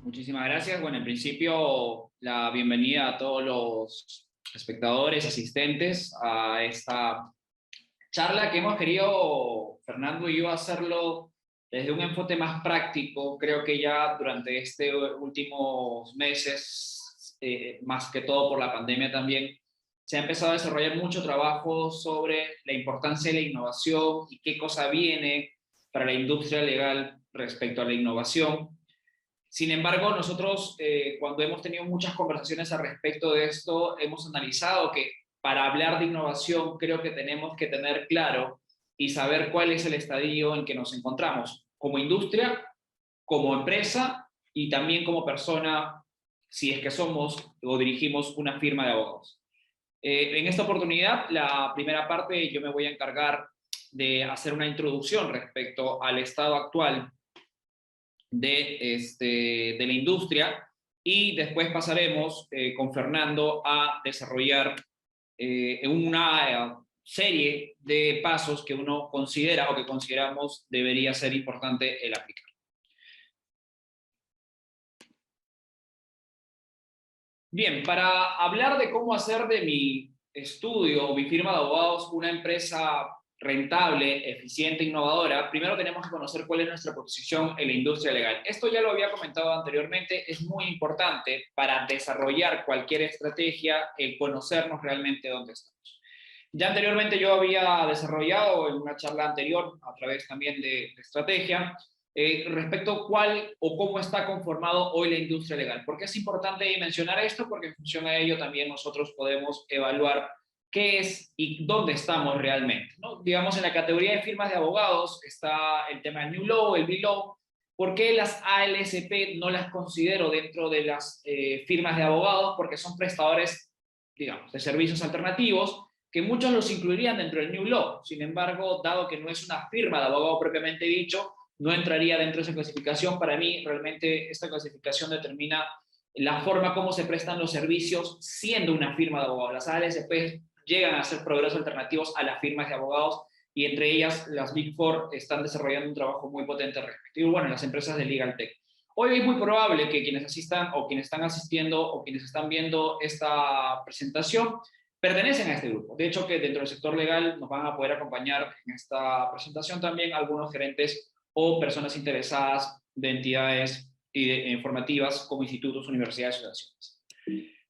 Muchísimas gracias. Bueno, en principio, la bienvenida a todos los espectadores, asistentes a esta charla que hemos querido, Fernando y yo, hacerlo desde un enfoque más práctico. Creo que ya durante estos últimos meses, más que todo por la pandemia también, se ha empezado a desarrollar mucho trabajo sobre la importancia de la innovación y qué cosa viene para la industria legal respecto a la innovación. Sin embargo, nosotros cuando hemos tenido muchas conversaciones al respecto de esto, hemos analizado que para hablar de innovación creo que tenemos que tener claro y saber cuál es el estadio en que nos encontramos como industria, como empresa y también como persona, si es que somos o dirigimos una firma de abogados. En esta oportunidad, la primera parte, yo me voy a encargar de hacer una introducción respecto al estado actual de la industria y después pasaremos con Fernando a desarrollar una serie de pasos que uno considera o que consideramos debería ser importante el aplicar. Bien, para hablar de cómo hacer de mi estudio o mi firma de abogados una empresa rentable, eficiente, innovadora, primero tenemos que conocer cuál es nuestra posición en la industria legal. Esto ya lo había comentado anteriormente, es muy importante para desarrollar cualquier estrategia el conocernos realmente dónde estamos. Ya anteriormente yo había desarrollado en una charla anterior, a través también de estrategia, respecto a cuál o cómo está conformado hoy la industria legal. ¿Por qué es importante mencionar esto? Porque en función a ello también nosotros podemos evaluar qué es y dónde estamos realmente, ¿no? Digamos, en la categoría de firmas de abogados está el tema del New Law, el B-Law. ¿Por qué las ALSP no las considero dentro de las firmas de abogados? Porque son prestadores, digamos, de servicios alternativos, que muchos los incluirían dentro del New Law. Sin embargo, dado que no es una firma de abogado propiamente dicho, no entraría dentro de esa clasificación. Para mí, realmente, esta clasificación determina la forma como se prestan los servicios siendo una firma de abogados. Las ALSP llegan a ser proveedores alternativos a las firmas de abogados y entre ellas las Big Four están desarrollando un trabajo muy potente al respecto. Y bueno, las empresas de Legal Tech. Hoy es muy probable que quienes asistan o quienes están asistiendo o quienes están viendo esta presentación pertenecen a este grupo. De hecho, que dentro del sector legal nos van a poder acompañar en esta presentación también algunos gerentes o personas interesadas de entidades informativas como institutos, universidades y asociaciones.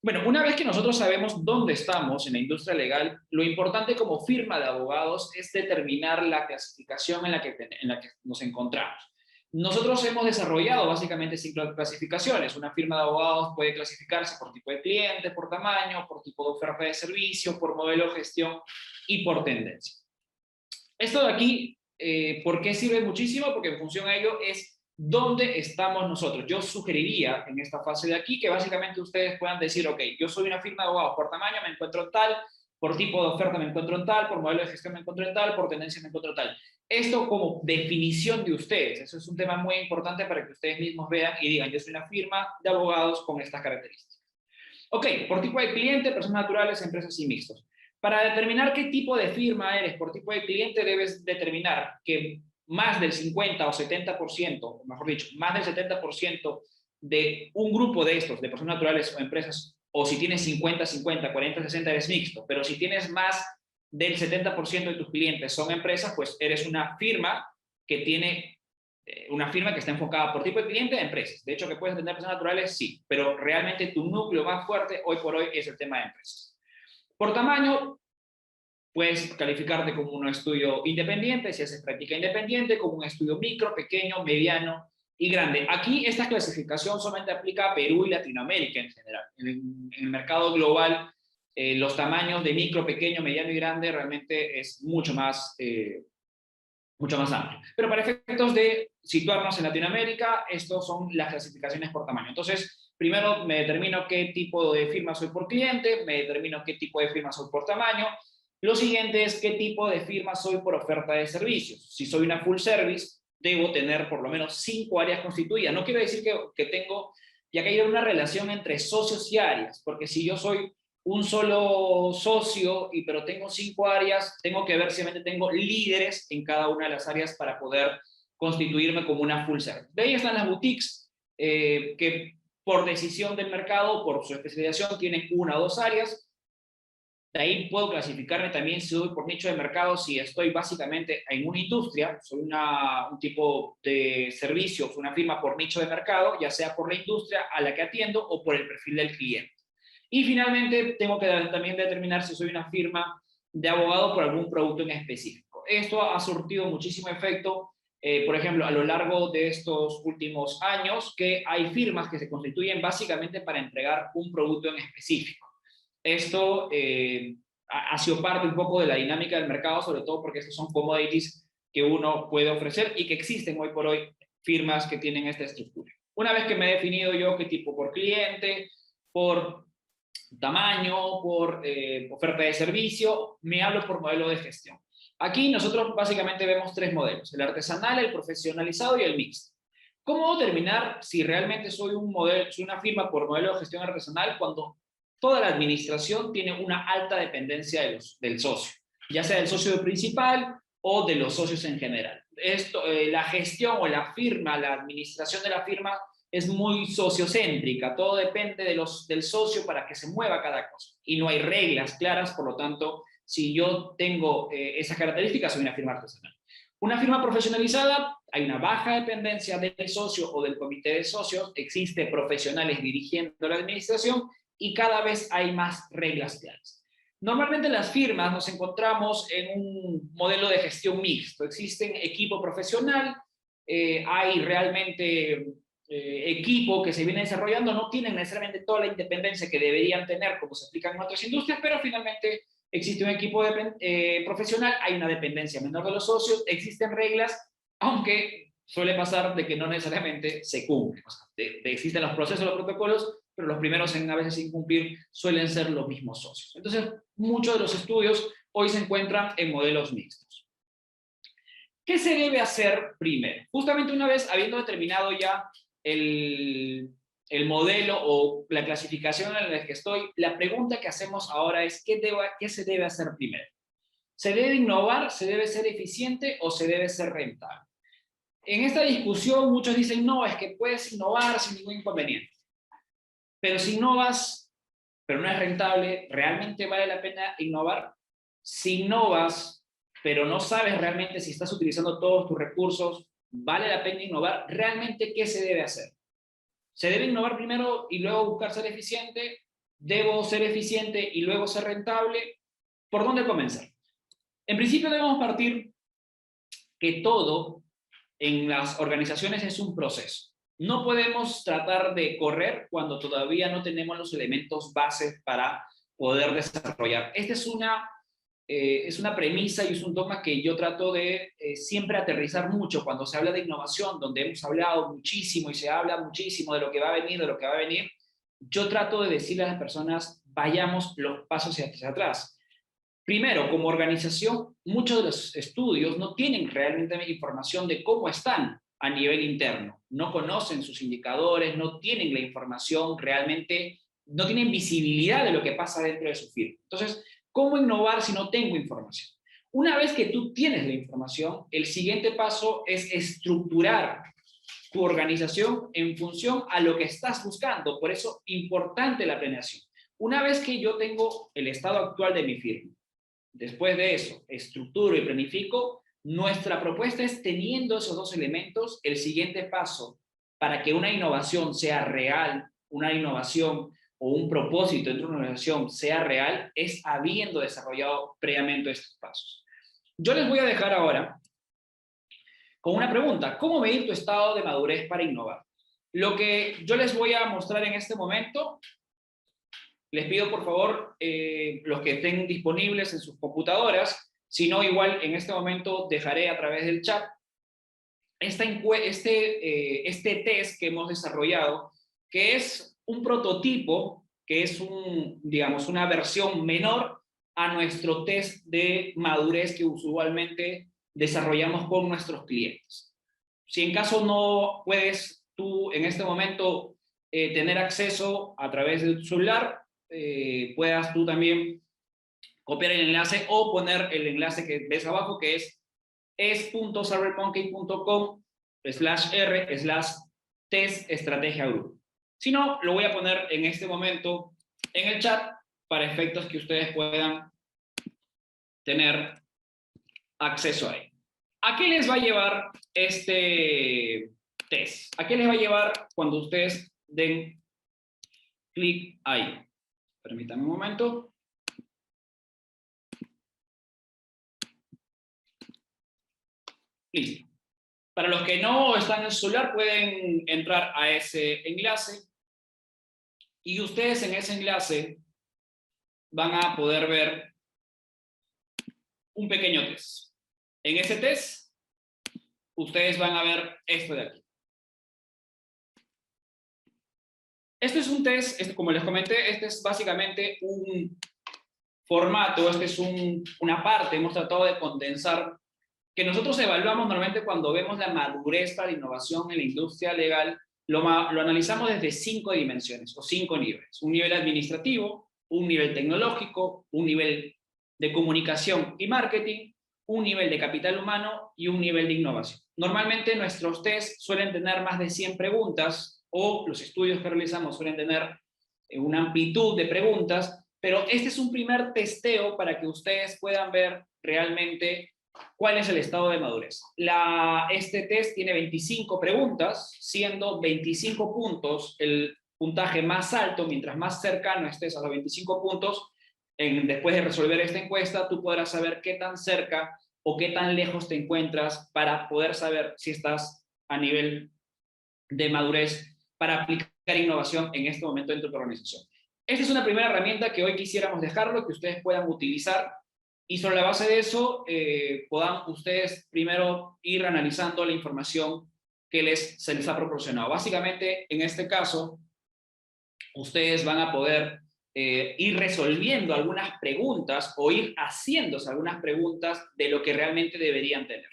Bueno, una vez que nosotros sabemos dónde estamos en la industria legal, lo importante como firma de abogados es determinar la clasificación en la que nos encontramos. Nosotros hemos desarrollado básicamente 5 clasificaciones. Una firma de abogados puede clasificarse por tipo de cliente, por tamaño, por tipo de oferta de servicio, por modelo de gestión y por tendencia. Esto de aquí, ¿por qué sirve muchísimo? Porque en función a ello es dónde estamos nosotros. Yo sugeriría en esta fase de aquí que básicamente ustedes puedan decir, ok, yo soy una firma de abogados, por tamaño me encuentro en tal, por tipo de oferta me encuentro en tal, por modelo de gestión me encuentro en tal, por tendencia me encuentro en tal. Esto como definición de ustedes. Eso es un tema muy importante para que ustedes mismos vean y digan, yo soy una firma de abogados con estas características. Ok, por tipo de cliente, personas naturales, empresas y mixtos. Para determinar qué tipo de firma eres por tipo de cliente, debes determinar que más del 50 o 70%, o mejor dicho, más del 70% de un grupo de estos, de personas naturales o empresas, o si tienes 50-50, 40-60, eres mixto, pero si tienes más del 70% de tus clientes son empresas, pues eres una firma que tiene una firma que está enfocada por tipo de cliente de empresas. De hecho, que puedes tener personas naturales, sí, pero realmente tu núcleo más fuerte hoy por hoy es el tema de empresas. Por tamaño, puedes calificarte como un estudio independiente, si haces práctica independiente, como un estudio micro, pequeño, mediano y grande. Aquí esta clasificación solamente aplica a Perú y Latinoamérica en general. En el mercado global, los tamaños de micro, pequeño, mediano y grande realmente es mucho más amplio. Pero para efectos de situarnos en Latinoamérica, estos son las clasificaciones por tamaño. Entonces, primero me determino qué tipo de firma soy por cliente, me determino qué tipo de firma soy por tamaño. Lo siguiente es qué tipo de firma soy por oferta de servicios. Si soy una full service, debo tener por lo menos 5 áreas constituidas. No quiero decir que tengo, ya que hay una relación entre socios y áreas, porque si yo soy un solo socio, pero tengo 5 áreas, tengo que ver si realmente tengo líderes en cada una de las áreas para poder constituirme como una full service. De ahí están las boutiques, que por decisión del mercado, por su especialización, tienen una o dos áreas. De ahí puedo clasificarme también si voy por nicho de mercado, si estoy básicamente en una industria, soy un tipo de servicio, una firma por nicho de mercado, ya sea por la industria a la que atiendo o por el perfil del cliente. Y finalmente tengo que también determinar si soy una firma de abogado por algún producto en específico. Esto ha surtido muchísimo efecto, por ejemplo, a lo largo de estos últimos años, que hay firmas que se constituyen básicamente para entregar un producto en específico. Esto ha sido parte un poco de la dinámica del mercado, sobre todo porque estos son commodities que uno puede ofrecer y que existen hoy por hoy firmas que tienen esta estructura. Una vez que me he definido yo qué tipo por cliente, por tamaño, por oferta de servicio, me hablo por modelo de gestión. Aquí nosotros básicamente vemos tres modelos: el artesanal, el profesionalizado y el mixto. ¿Cómo determinar si realmente soy una firma por modelo de gestión artesanal cuando toda la administración tiene una alta dependencia del socio, ya sea del socio principal o de los socios en general? La gestión o la firma, la administración de la firma es muy sociocéntrica, todo depende del socio para que se mueva cada cosa y no hay reglas claras. Por lo tanto, si yo tengo esas características, soy una firma artesanal. Una firma profesionalizada, hay una baja dependencia del socio o del comité de socios, existe profesionales dirigiendo la administración y cada vez hay más reglas claras. Normalmente en las firmas nos encontramos en un modelo de gestión mixto. Existen equipo profesional, hay realmente equipo que se viene desarrollando, no tienen necesariamente toda la independencia que deberían tener como se aplica en otras industrias, pero finalmente existe un equipo profesional, hay una dependencia menor de los socios, existen reglas, aunque suele pasar de que no necesariamente se cumplen. O sea, existen los procesos, los protocolos, pero los primeros en a veces incumplir suelen ser los mismos socios. Entonces, muchos de los estudios hoy se encuentran en modelos mixtos. ¿Qué se debe hacer primero? Justamente una vez habiendo determinado ya el modelo o la clasificación en la que estoy, la pregunta que hacemos ahora es ¿qué se debe hacer primero? ¿Se debe innovar, se debe ser eficiente o se debe ser rentable? En esta discusión muchos dicen, no, es que puedes innovar sin ningún inconveniente. Pero si innovas, pero no es rentable, ¿realmente vale la pena innovar? Si innovas, pero no sabes realmente si estás utilizando todos tus recursos, ¿vale la pena innovar? ¿Realmente qué se debe hacer? ¿Se debe innovar primero y luego buscar ser eficiente? ¿Debo ser eficiente y luego ser rentable? ¿Por dónde comenzar? En principio debemos partir que todo en las organizaciones es un proceso. No podemos tratar de correr cuando todavía no tenemos los elementos bases para poder desarrollar. Esta es una premisa y es un dogma que yo trato de siempre aterrizar mucho cuando se habla de innovación, donde hemos hablado muchísimo y se habla muchísimo de lo que va a venir, de lo que va a venir. Yo trato de decirle a las personas, vayamos los pasos hacia atrás. Primero, como organización, muchos de los estudios no tienen realmente información de cómo están a nivel interno. No conocen sus indicadores, no tienen la información realmente, no tienen visibilidad de lo que pasa dentro de su firma. Entonces, ¿cómo innovar si no tengo información? Una vez que tú tienes la información, el siguiente paso es estructurar tu organización en función a lo que estás buscando. Por eso, importante la planeación. Una vez que yo tengo el estado actual de mi firma, después de eso, estructuro y planifico, nuestra propuesta es, teniendo esos dos elementos, el siguiente paso para que una innovación sea real, una innovación o un propósito dentro de una organización sea real, es habiendo desarrollado previamente estos pasos. Yo les voy a dejar ahora con una pregunta: ¿cómo medir tu estado de madurez para innovar? Lo que yo les voy a mostrar en este momento, les pido por favor, los que estén disponibles en sus computadoras, si no, igual en este momento dejaré a través del chat este test que hemos desarrollado, que es un prototipo, que es digamos, una versión menor a nuestro test de madurez que usualmente desarrollamos con nuestros clientes. Si en caso no puedes tú en este momento tener acceso a través de tu celular, puedas tú también copiar el enlace o poner el enlace que ves abajo, que es es.cybermonkey.com/r/ test estrategia grupo. Si no, lo voy a poner en este momento en el chat para efectos que ustedes puedan tener acceso a él. ¿A qué les va a llevar este test? ¿A qué les va a llevar cuando ustedes den clic ahí? Permítanme un momento. Listo. Para los que no están en el celular, pueden entrar a ese enlace y ustedes en ese enlace van a poder ver un pequeño test. En ese test, ustedes van a ver esto de aquí. Este es un test, como les comenté, este es básicamente un formato, este es una parte, hemos tratado de condensar, que nosotros evaluamos normalmente cuando vemos la madurez para la innovación en la industria legal, lo analizamos desde 5 dimensiones o 5 niveles. Un nivel administrativo, un nivel tecnológico, un nivel de comunicación y marketing, un nivel de capital humano y un nivel de innovación. Normalmente nuestros tests suelen tener más de 100 preguntas o los estudios que realizamos suelen tener una amplitud de preguntas, pero este es un primer testeo para que ustedes puedan ver realmente cuál es el estado de madurez. Este test tiene 25 preguntas, siendo 25 puntos el puntaje más alto. Mientras más cercano estés a los 25 puntos, después de resolver esta encuesta, tú podrás saber qué tan cerca o qué tan lejos te encuentras para poder saber si estás a nivel de madurez para aplicar innovación en este momento dentro de tu organización. Esta es una primera herramienta que hoy quisiéramos dejarlo, que ustedes puedan utilizar y sobre la base de eso puedan ustedes primero ir analizando la información que se les ha proporcionado. Básicamente, en este caso, ustedes van a poder ir resolviendo algunas preguntas o ir haciéndose algunas preguntas de lo que realmente deberían tener.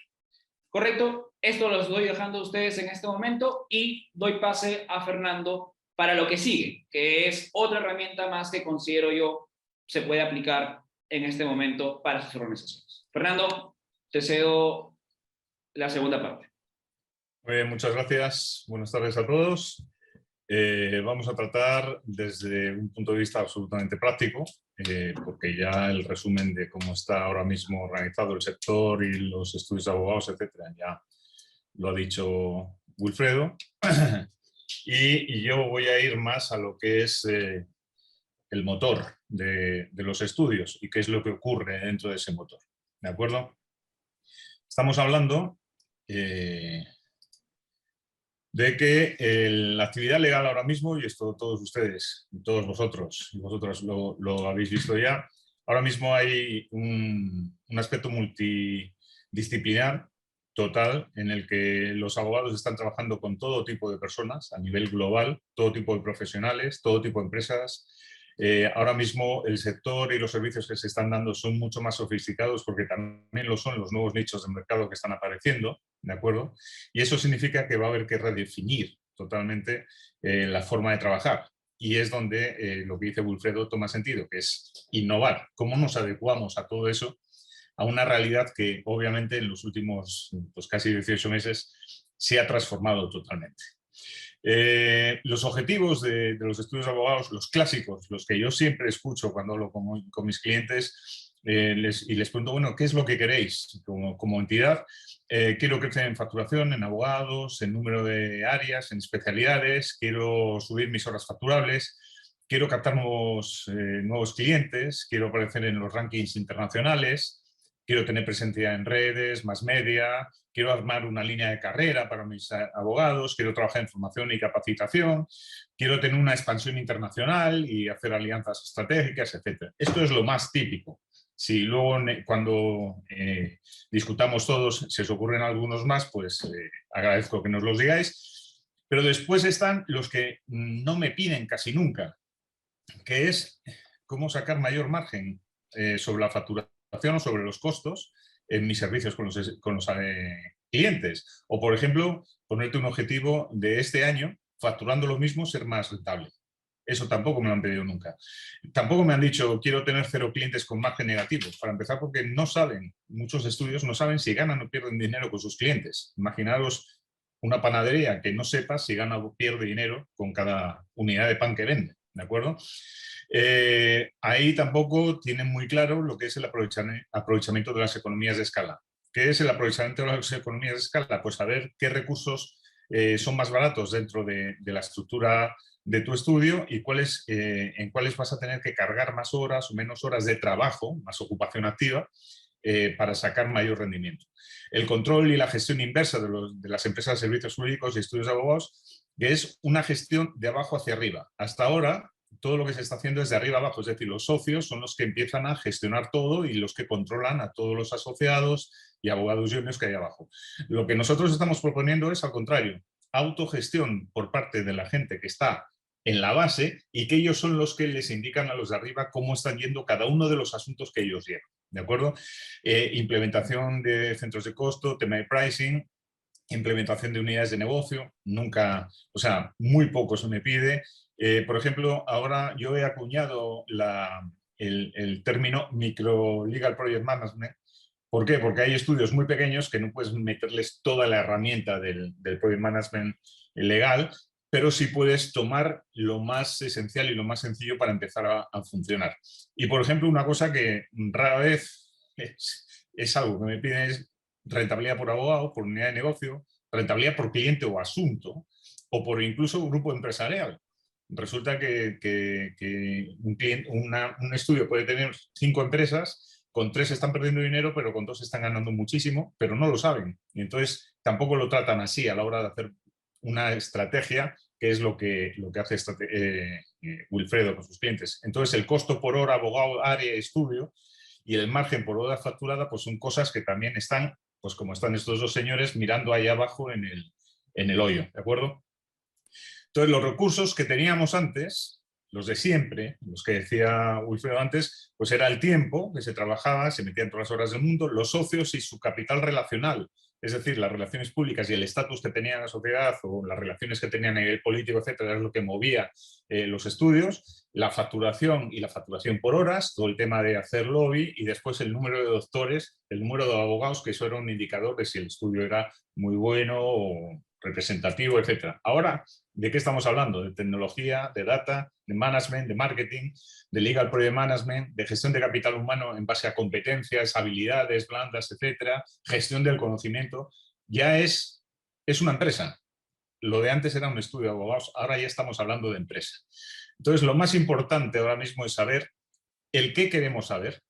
¿Correcto? Esto los doy dejando a ustedes en este momento y doy pase a Fernando para lo que sigue, que es otra herramienta más que considero yo se puede aplicar en este momento para sus organizaciones. Fernando, te cedo la segunda parte. Muy bien, muchas gracias. Buenas tardes a todos. Vamos a tratar desde un punto de vista absolutamente práctico, porque ya el resumen de cómo está ahora mismo organizado el sector y los estudios de abogados, etcétera, ya lo ha dicho Wilfredo. Y yo voy a ir más a lo que es el motor de los estudios y qué es lo que ocurre dentro de ese motor. ¿De acuerdo? Estamos hablando de que la actividad legal ahora mismo, y esto todos ustedes, todos vosotros y vosotras lo habéis visto ya, ahora mismo hay un aspecto multidisciplinar total en el que los abogados están trabajando con todo tipo de personas a nivel global, todo tipo de profesionales, todo tipo de empresas. Ahora mismo el sector y los servicios que se están dando son mucho más sofisticados porque también lo son los nuevos nichos de mercado que están apareciendo, ¿de acuerdo? Y eso significa que va a haber que redefinir totalmente la forma de trabajar. Y es donde lo que dice Wilfredo toma sentido, que es innovar. ¿Cómo nos adecuamos a todo eso? A una realidad que obviamente en los últimos pues, casi 18 meses se ha transformado totalmente. Los objetivos de los estudios de abogados, los clásicos, los que yo siempre escucho cuando hablo con mis clientes y les pregunto, bueno, ¿qué es lo que queréis como entidad? Quiero crecer en facturación, en abogados, en número de áreas, en especialidades, quiero subir mis horas facturables, quiero captar nuevos clientes, quiero aparecer en los rankings internacionales, quiero tener presencia en redes, más media, quiero armar una línea de carrera para mis abogados, quiero trabajar en formación y capacitación, quiero tener una expansión internacional y hacer alianzas estratégicas, etc. Esto es lo más típico. Si luego cuando discutamos todos se os ocurren algunos más, pues agradezco que nos los digáis. Pero después están los que no me piden casi nunca, que es cómo sacar mayor margen sobre la facturación o sobre los costos en mis servicios con los clientes. O, por ejemplo, ponerte un objetivo de este año, facturando lo mismo, ser más rentable. Eso tampoco me lo han pedido nunca. Tampoco me han dicho, quiero tener 0 clientes con margen negativo. Para empezar, porque no saben, muchos estudios no saben si ganan o pierden dinero con sus clientes. Imaginaros una panadería que no sepa si gana o pierde dinero con cada unidad de pan que vende, ¿de acuerdo? Ahí tampoco tienen muy claro lo que es el aprovechamiento de las economías de escala. ¿Qué es el aprovechamiento de las economías de escala? Pues saber qué recursos son más baratos dentro de la estructura de tu estudio y en cuáles vas a tener que cargar más horas o menos horas de trabajo, más ocupación activa, para sacar mayor rendimiento. El control y la gestión inversa de las empresas de servicios jurídicos y estudios de abogados, que es una gestión de abajo hacia arriba. Hasta ahora, todo lo que se está haciendo es de arriba abajo, es decir, los socios son los que empiezan a gestionar todo y los que controlan a todos los asociados y abogados juniors que hay abajo. Lo que nosotros estamos proponiendo es, al contrario, autogestión por parte de la gente que está en la base y que ellos son los que les indican a los de arriba cómo están yendo cada uno de los asuntos que ellos llevan, ¿de acuerdo? Implementación de centros de costo, tema de pricing, implementación de unidades de negocio, nunca, o sea, muy poco se me pide. Por ejemplo, ahora yo he acuñado el término Micro Legal Project Management. ¿Por qué? Porque hay estudios muy pequeños que no puedes meterles toda la herramienta del Project Management legal, pero sí puedes tomar lo más esencial y lo más sencillo para empezar a funcionar. Y, por ejemplo, una cosa que rara vez es algo que me piden es rentabilidad por abogado, por unidad de negocio, rentabilidad por cliente o asunto, o por incluso grupo empresarial. Resulta que un estudio puede tener 5 empresas, con 3 están perdiendo dinero, pero con 2 están ganando muchísimo, pero no lo saben. Y entonces tampoco lo tratan así a la hora de hacer una estrategia, que es lo que hace Wilfredo con sus clientes. Entonces el costo por hora, abogado, área, estudio, y el margen por hora facturada, pues son cosas que también están, pues como están estos dos señores, mirando ahí abajo en el hoyo, ¿de acuerdo? Entonces, los recursos que teníamos antes, los de siempre, los que decía Wilfredo antes, pues era el tiempo que se trabajaba, se metían todas las horas del mundo, los socios y su capital relacional, es decir, las relaciones públicas y el estatus que tenía la sociedad o las relaciones que tenían a nivel político, etcétera, es lo que movía los estudios, la facturación y la facturación por horas, todo el tema de hacer lobby y después el número de doctores, el número de abogados, que eso era un indicador de si el estudio era muy bueno o representativo, etcétera. Ahora, ¿de qué estamos hablando? De tecnología, de data, de management, de marketing, de legal project management, de gestión de capital humano en base a competencias, habilidades blandas, etcétera, gestión del conocimiento. Ya es una empresa. Lo de antes era un estudio de abogados, ahora ya estamos hablando de empresa. Entonces, lo más importante ahora mismo es saber el qué queremos saber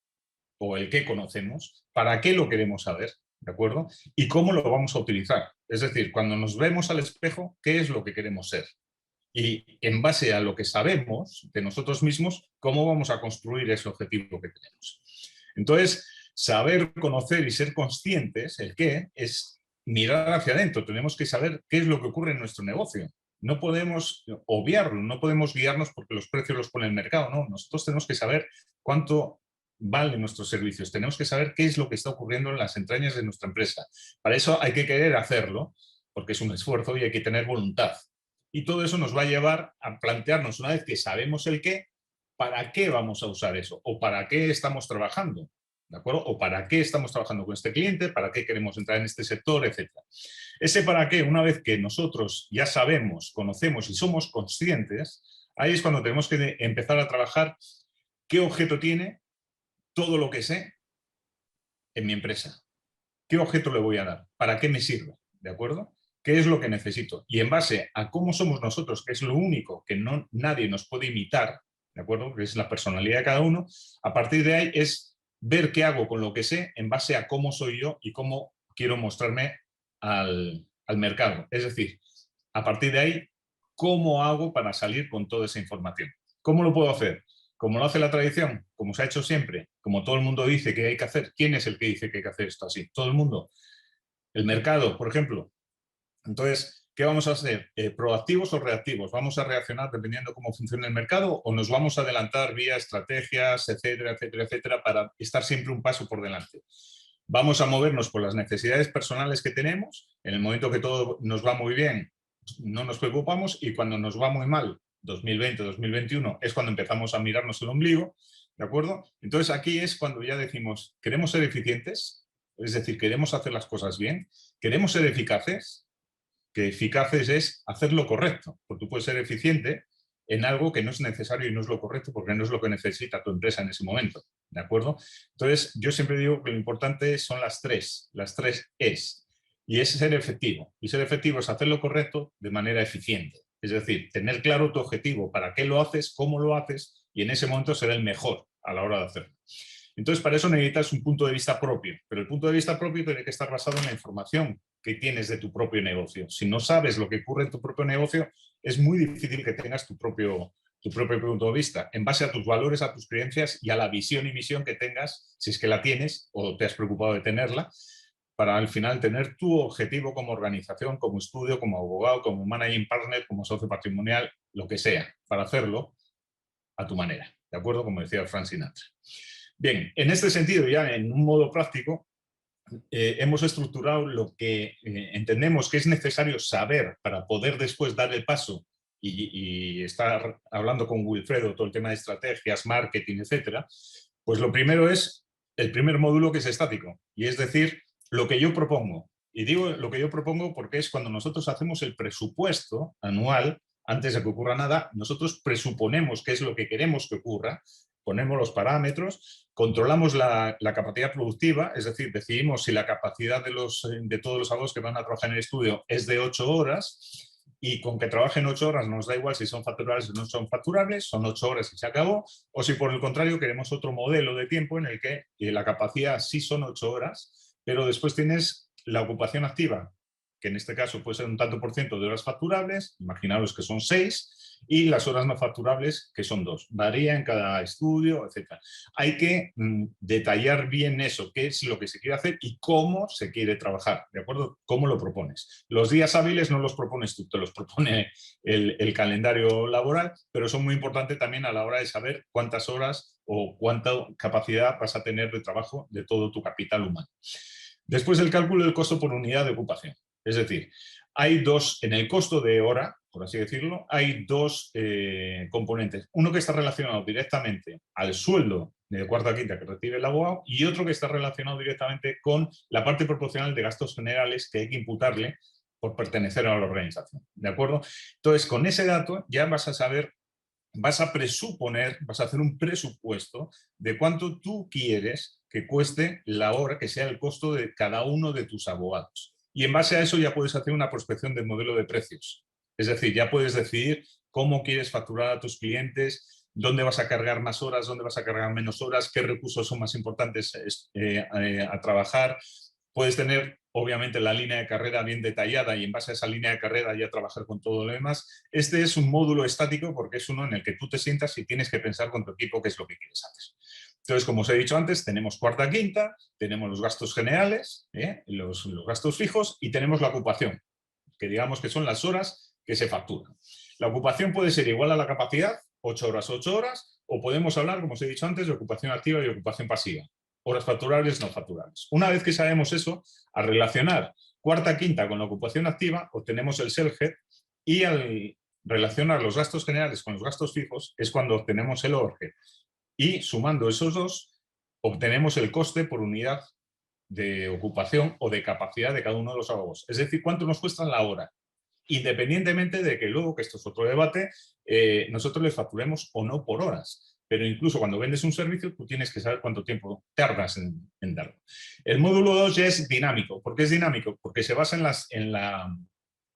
o el qué conocemos, para qué lo queremos saber, ¿de acuerdo? Y cómo lo vamos a utilizar. Es decir, cuando nos vemos al espejo, ¿qué es lo que queremos ser? Y en base a lo que sabemos de nosotros mismos, ¿cómo vamos a construir ese objetivo que tenemos? Entonces, saber, conocer y ser conscientes, el qué, es mirar hacia adentro. Tenemos que saber qué es lo que ocurre en nuestro negocio. No podemos obviarlo, no podemos guiarnos porque los precios los pone el mercado, no. Nosotros tenemos que saber cuánto valen nuestros servicios. Tenemos que saber qué es lo que está ocurriendo en las entrañas de nuestra empresa. Para eso hay que querer hacerlo, porque es un esfuerzo y hay que tener voluntad. Y todo eso nos va a llevar a plantearnos, una vez que sabemos el qué, ¿para qué vamos a usar eso? ¿O para qué estamos trabajando? ¿De acuerdo? ¿O para qué estamos trabajando con este cliente? ¿Para qué queremos entrar en este sector? Etcétera. Ese para qué, una vez que nosotros ya sabemos, conocemos y somos conscientes, ahí es cuando tenemos que empezar a trabajar qué objeto tiene todo lo que sé en mi empresa. ¿Qué objeto le voy a dar? ¿Para qué me sirve? ¿De acuerdo? ¿Qué es lo que necesito? Y en base a cómo somos nosotros, que es lo único que nadie nos puede imitar, ¿de acuerdo? Que es la personalidad de cada uno, a partir de ahí es ver qué hago con lo que sé en base a cómo soy yo y cómo quiero mostrarme al mercado. Es decir, a partir de ahí, ¿cómo hago para salir con toda esa información? ¿Cómo lo puedo hacer? Como lo hace la tradición, como se ha hecho siempre, como todo el mundo dice que hay que hacer. ¿Quién es el que dice que hay que hacer esto así? Todo el mundo. El mercado, por ejemplo. Entonces, ¿qué vamos a hacer? ¿Proactivos o reactivos? ¿Vamos a reaccionar dependiendo cómo funciona el mercado o nos vamos a adelantar vía estrategias, etcétera, etcétera, etcétera, para estar siempre un paso por delante? Vamos a movernos por las necesidades personales que tenemos. En el momento que todo nos va muy bien, no nos preocupamos, y cuando nos va muy mal, 2020, 2021, es cuando empezamos a mirarnos el ombligo, ¿de acuerdo? Entonces aquí es cuando ya decimos, ¿queremos ser eficientes? Es decir, ¿queremos hacer las cosas bien? ¿Queremos ser eficaces? que eficaces es hacer lo correcto, porque tú puedes ser eficiente en algo que no es necesario y no es lo correcto porque no es lo que necesita tu empresa en ese momento, ¿de acuerdo? Entonces, yo siempre digo que lo importante son las tres es, y es ser efectivo. Y ser efectivo es hacer lo correcto de manera eficiente. Es decir, tener claro tu objetivo, para qué lo haces, cómo lo haces, y en ese momento ser el mejor a la hora de hacerlo. Entonces, para eso necesitas un punto de vista propio, pero el punto de vista propio tiene que estar basado en la información que tienes de tu propio negocio. Si no sabes lo que ocurre en tu propio negocio, es muy difícil que tengas tu propio punto de vista, en base a tus valores, a tus creencias y a la visión y misión que tengas, si es que la tienes o te has preocupado de tenerla, para al final tener tu objetivo como organización, como estudio, como abogado, como managing partner, como socio patrimonial, lo que sea, para hacerlo a tu manera, ¿de acuerdo? Como decía Frank Sinatra. Bien, en este sentido, ya en un modo práctico, hemos estructurado lo que entendemos que es necesario saber para poder después dar el paso y estar hablando con Wilfredo todo el tema de estrategias, marketing, etcétera. Pues lo primero es el primer módulo, que es estático, y es decir, lo que yo propongo. Y digo lo que yo propongo porque es cuando nosotros hacemos el presupuesto anual, antes de que ocurra nada, nosotros presuponemos qué es lo que queremos que ocurra, ponemos los parámetros, controlamos la capacidad productiva, es decir, decidimos si la capacidad de todos los abogados que van a trabajar en el estudio es de 8 horas, y con que trabajen 8 horas nos da igual si son facturables o no son facturables, son 8 horas y se acabó, o si por el contrario queremos otro modelo de tiempo en el que la capacidad sí son 8 horas, pero después tienes la ocupación activa, que en este caso puede ser un tanto por ciento de horas facturables, imaginaros que son 6, y las horas no facturables, que son 2. Varía en cada estudio, etc. Hay que detallar bien eso, qué es lo que se quiere hacer y cómo se quiere trabajar, ¿de acuerdo? ¿Cómo lo propones? Los días hábiles no los propones tú, te los propone el calendario laboral, pero son muy importantes también a la hora de saber cuántas horas o cuánta capacidad vas a tener de trabajo de todo tu capital humano. Después, el cálculo del costo por unidad de ocupación. Es decir, hay dos, en el costo de hora, por así decirlo, hay dos componentes. Uno que está relacionado directamente al sueldo de cuarta a quinta que recibe el abogado, y otro que está relacionado directamente con la parte proporcional de gastos generales que hay que imputarle por pertenecer a la organización. ¿De acuerdo? Entonces, con ese dato ya vas a saber, vas a presuponer, vas a hacer un presupuesto de cuánto tú quieres que cueste la hora, que sea el costo de cada uno de tus abogados. Y en base a eso ya puedes hacer una prospección del modelo de precios. Es decir, ya puedes decidir cómo quieres facturar a tus clientes, dónde vas a cargar más horas, dónde vas a cargar menos horas, qué recursos son más importantes a trabajar. Puedes tener, obviamente, la línea de carrera bien detallada y en base a esa línea de carrera ya trabajar con todo lo demás. Este es un módulo estático porque es uno en el que tú te sientas y tienes que pensar con tu equipo qué es lo que quieres hacer. Entonces, como os he dicho antes, tenemos cuarta, quinta, tenemos los gastos generales, los gastos fijos, y tenemos la ocupación, que digamos que son las horas que se facturan. La ocupación puede ser igual a la capacidad, 8 horas, o podemos hablar, como os he dicho antes, de ocupación activa y ocupación pasiva. Horas facturables, no facturables. Una vez que sabemos eso, al relacionar cuarta, quinta con la ocupación activa, obtenemos el self-head, y al relacionar los gastos generales con los gastos fijos es cuando obtenemos el overhead. Y sumando esos dos, obtenemos el coste por unidad de ocupación o de capacidad de cada uno de los abogados. Es decir, cuánto nos cuesta la hora. Independientemente de que luego, que esto es otro debate, nosotros les facturemos o no por horas. Pero incluso cuando vendes un servicio, tú tienes que saber cuánto tiempo tardas en darlo. El módulo 2 ya es dinámico. ¿Por qué es dinámico? Porque se basa en la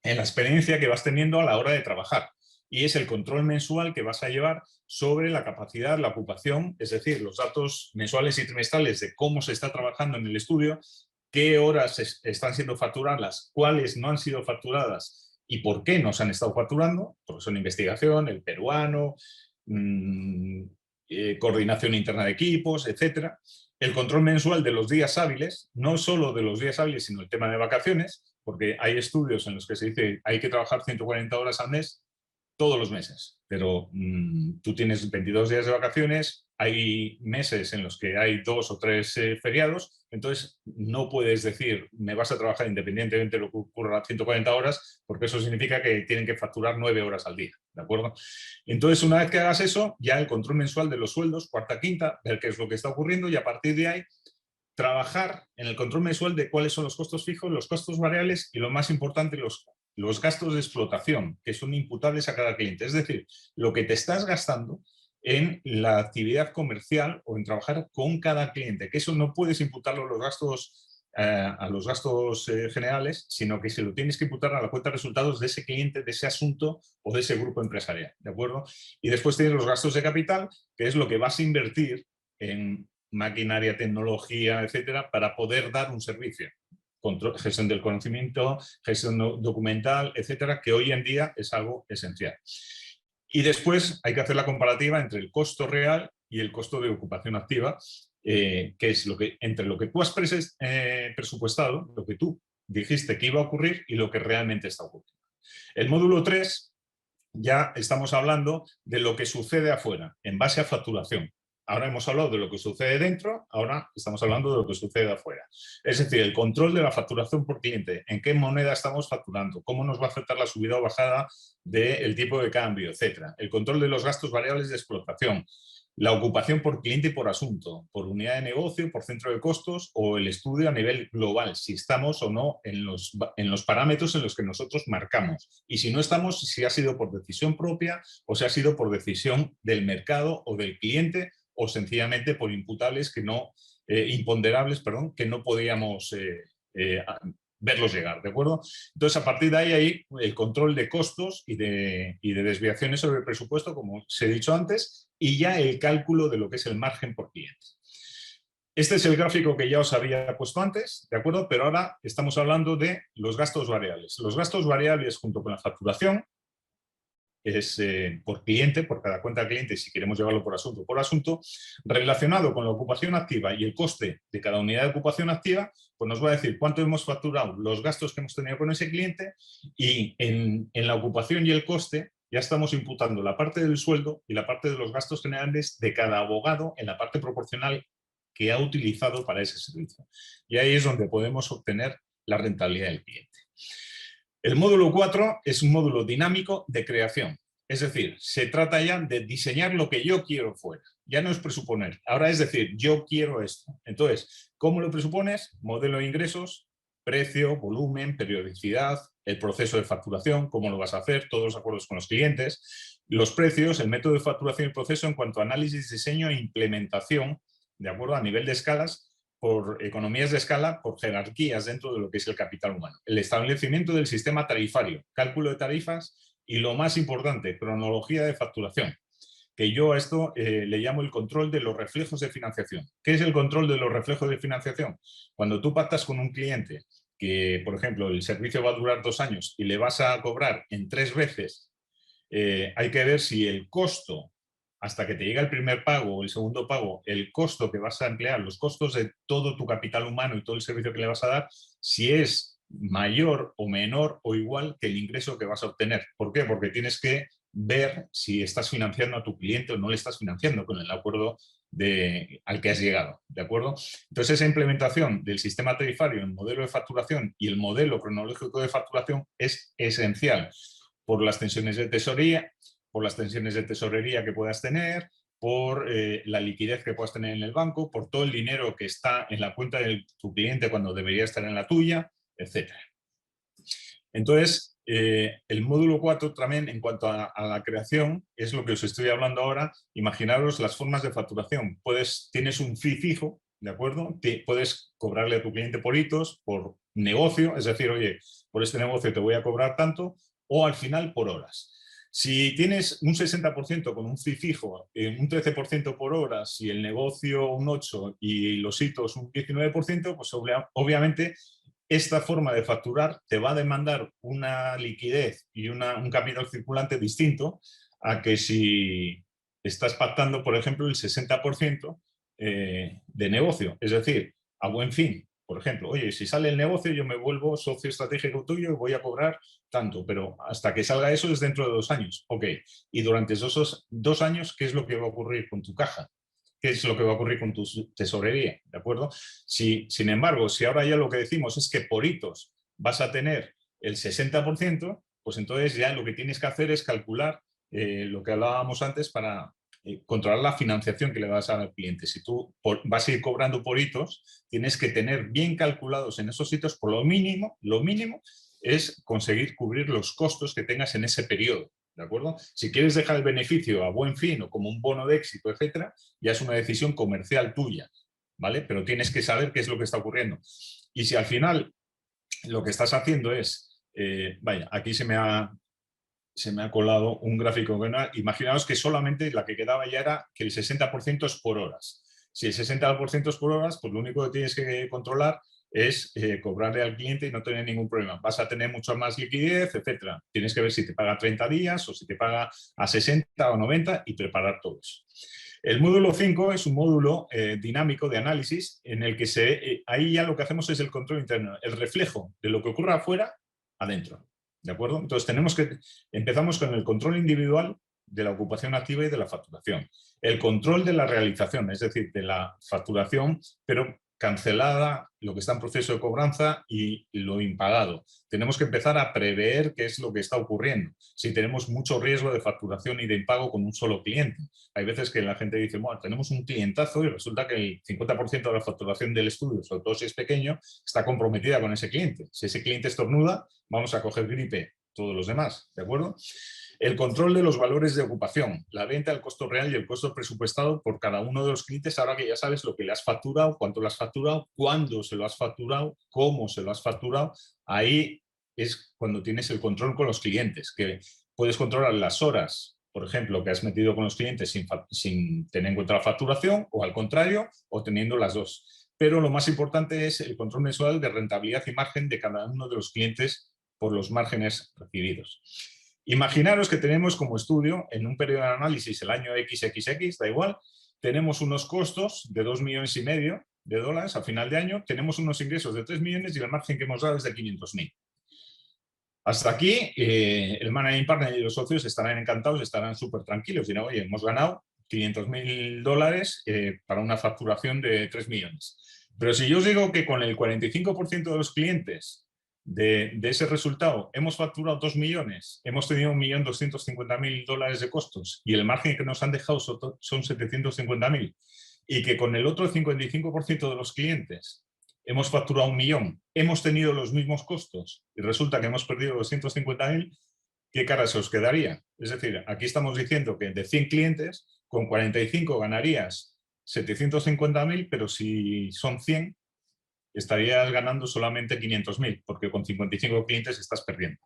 experiencia que vas teniendo a la hora de trabajar. Y es el control mensual que vas a llevar sobre la capacidad, la ocupación, es decir, los datos mensuales y trimestrales de cómo se está trabajando en el estudio, qué horas están siendo facturadas, cuáles no han sido facturadas y por qué no se han estado facturando, porque son investigación, el peruano, coordinación interna de equipos, etcétera. El control mensual de los días hábiles, no solo de los días hábiles, sino el tema de vacaciones, porque hay estudios en los que se dice hay que trabajar 140 horas al mes todos los meses, pero tú tienes 22 días de vacaciones, hay meses en los que hay 2 o 3 feriados, entonces no puedes decir me vas a trabajar independientemente de lo que ocurra a 140 horas, porque eso significa que tienen que facturar 9 horas al día, ¿de acuerdo? Entonces, una vez que hagas eso, ya el control mensual de los sueldos, cuarta, quinta, ver qué es lo que está ocurriendo, y a partir de ahí trabajar en el control mensual de cuáles son los costos fijos, los costos variables y, lo más importante, los los gastos de explotación, que son imputables a cada cliente. Es decir, lo que te estás gastando en la actividad comercial o en trabajar con cada cliente, que eso no puedes imputarlo a los gastos generales, sino que se lo tienes que imputar a la cuenta de resultados de ese cliente, de ese asunto o de ese grupo empresarial, ¿de acuerdo? Y después tienes los gastos de capital, que es lo que vas a invertir en maquinaria, tecnología, etcétera, para poder dar un servicio. Control, gestión del conocimiento, gestión documental, etcétera, que hoy en día es algo esencial. Y después hay que hacer la comparativa entre el costo real y el costo de ocupación activa, que es entre lo que tú has presupuestado, lo que tú dijiste que iba a ocurrir y lo que realmente está ocurriendo. El módulo 3 ya estamos hablando de lo que sucede afuera, en base a facturación. Ahora hemos hablado de lo que sucede dentro, ahora estamos hablando de lo que sucede afuera. Es decir, el control de la facturación por cliente, en qué moneda estamos facturando, cómo nos va a afectar la subida o bajada del tipo de cambio, etcétera. El control de los gastos variables de explotación, la ocupación por cliente y por asunto, por unidad de negocio, por centro de costos o el estudio a nivel global, si estamos o no en los parámetros en los que nosotros marcamos. Y si no estamos, si ha sido por decisión propia o si ha sido por decisión del mercado o del cliente o sencillamente por imputables que no, imponderables, perdón, que no podíamos verlos llegar, ¿de acuerdo? Entonces, a partir de ahí hay el control de costos y de desviaciones sobre el presupuesto, como os he dicho antes, y ya el cálculo de lo que es el margen por cliente. Este es el gráfico que ya os había puesto antes, ¿de acuerdo? Pero ahora estamos hablando de los gastos variables. Los gastos variables junto con la facturación es por cliente, por cada cuenta de cliente, si queremos llevarlo por asunto, relacionado con la ocupación activa y el coste de cada unidad de ocupación activa, pues nos va a decir cuánto hemos facturado, los gastos que hemos tenido con ese cliente y en la ocupación y el coste ya estamos imputando la parte del sueldo y la parte de los gastos generales de cada abogado en la parte proporcional que ha utilizado para ese servicio. Y ahí es donde podemos obtener la rentabilidad del cliente. El módulo 4 es un módulo dinámico de creación. Es decir, se trata ya de diseñar lo que yo quiero fuera. Ya no es presuponer. Ahora es decir, yo quiero esto. Entonces, ¿cómo lo presupones? Modelo de ingresos, precio, volumen, periodicidad, el proceso de facturación, cómo lo vas a hacer, todos los acuerdos con los clientes, los precios, el método de facturación y el proceso en cuanto a análisis, diseño e implementación, de acuerdo a nivel de escalas, por economías de escala, por jerarquías dentro de lo que es el capital humano. El establecimiento del sistema tarifario, cálculo de tarifas y lo más importante, cronología de facturación, que yo a esto le llamo el control de los reflejos de financiación. ¿Qué es el control de los reflejos de financiación? Cuando tú pactas con un cliente que, por ejemplo, el servicio va a durar 2 años y le vas a cobrar en 3 veces, hay que ver si el costo hasta que te llega el primer pago o el segundo pago, el costo que vas a emplear, los costos de todo tu capital humano y todo el servicio que le vas a dar, si es mayor o menor o igual que el ingreso que vas a obtener. ¿Por qué? Porque tienes que ver si estás financiando a tu cliente o no le estás financiando con el acuerdo al que has llegado, ¿de acuerdo? Entonces, esa implementación del sistema tarifario, el modelo de facturación y el modelo cronológico de facturación es esencial por las tensiones de tesorería, que puedas tener, por la liquidez que puedas tener en el banco, por todo el dinero que está en la cuenta de tu cliente cuando debería estar en la tuya, etc. Entonces, el módulo 4 también, en cuanto a la creación, es lo que os estoy hablando ahora. Imaginaros las formas de facturación. Tienes un fee fijo, ¿de acuerdo? Puedes cobrarle a tu cliente por hitos, por negocio, es decir, oye, por este negocio te voy a cobrar tanto, o al final por horas. Si tienes un 60% con un fee fijo, un 13% por horas y el negocio un 8% y los hitos un 19%, pues obviamente esta forma de facturar te va a demandar una liquidez y un capital circulante distinto a que si estás pactando, por ejemplo, el 60% de negocio. Es decir, a buen fin. Por ejemplo, oye, si sale el negocio yo me vuelvo socio estratégico tuyo y voy a cobrar tanto, pero hasta que salga eso es dentro de 2 años. Ok, y durante esos 2 años, ¿qué es lo que va a ocurrir con tu caja? ¿Qué es lo que va a ocurrir con tu tesorería? ¿De acuerdo? Sin embargo, si ahora ya lo que decimos es que por hitos vas a tener el 60%, pues entonces ya lo que tienes que hacer es calcular lo que hablábamos antes para controlar la financiación que le vas a dar al cliente. Si tú vas a ir cobrando por hitos, tienes que tener bien calculados en esos hitos por lo mínimo es conseguir cubrir los costos que tengas en ese periodo, ¿de acuerdo? Si quieres dejar el beneficio a buen fin o como un bono de éxito, etcétera, ya es una decisión comercial tuya, ¿vale? Pero tienes que saber qué es lo que está ocurriendo. Y si al final lo que estás haciendo es, vaya, aquí se me ha colado un gráfico. Imaginaos que solamente la que quedaba ya era que el 60% es por horas. Si el 60% es por horas, pues lo único que tienes que controlar es cobrarle al cliente y no tener ningún problema. Vas a tener mucha más liquidez, etcétera. Tienes que ver si te paga 30 días o si te paga a 60 o 90 y preparar todo eso. El módulo 5 es un módulo dinámico de análisis en el que ahí ya lo que hacemos es el control interno, el reflejo de lo que ocurre afuera, adentro. ¿De acuerdo? Entonces empezamos con el control individual de la ocupación activa y de la facturación. El control de la realización, es decir, de la facturación, pero cancelada, lo que está en proceso de cobranza y lo impagado. Tenemos que empezar a prever qué es lo que está ocurriendo. Si tenemos mucho riesgo de facturación y de impago con un solo cliente. Hay veces que la gente dice, bueno, tenemos un clientazo y resulta que el 50% de la facturación del estudio, sobre todo si es pequeño, está comprometida con ese cliente. Si ese cliente estornuda, vamos a coger gripe todos los demás, ¿de acuerdo? El control de los valores de ocupación, la venta, el costo real y el costo presupuestado por cada uno de los clientes, ahora que ya sabes lo que le has facturado, cuánto le has facturado, cuándo se lo has facturado, cómo se lo has facturado. Ahí es cuando tienes el control con los clientes, que puedes controlar las horas, por ejemplo, que has metido con los clientes sin tener en cuenta la facturación, o al contrario, o teniendo las dos. Pero lo más importante es el control mensual de rentabilidad y margen de cada uno de los clientes por los márgenes recibidos. Imaginaros que tenemos como estudio, en un periodo de análisis, el año XXX, da igual, tenemos unos costos de 2,5 millones de dólares a final de año, tenemos unos ingresos de 3 millones y el margen que hemos dado es de 500.000. Hasta aquí, el managing partner y los socios estarán encantados, estarán súper tranquilos. Dirán, oye, hemos ganado 500.000 dólares para una facturación de 3 millones. Pero si yo os digo que con el 45% de los clientes de ese resultado hemos facturado 2 millones, hemos tenido 1.250.000 dólares de costos y el margen que nos han dejado son 750.000, y que con el otro 55% de los clientes hemos facturado 1 millón, hemos tenido los mismos costos y resulta que hemos perdido 250.000, ¿qué cara se os quedaría? Es decir, aquí estamos diciendo que de 100 clientes, con 45 ganarías 750.000, pero si son 100, estarías ganando solamente 500.000, porque con 55 clientes estás perdiendo.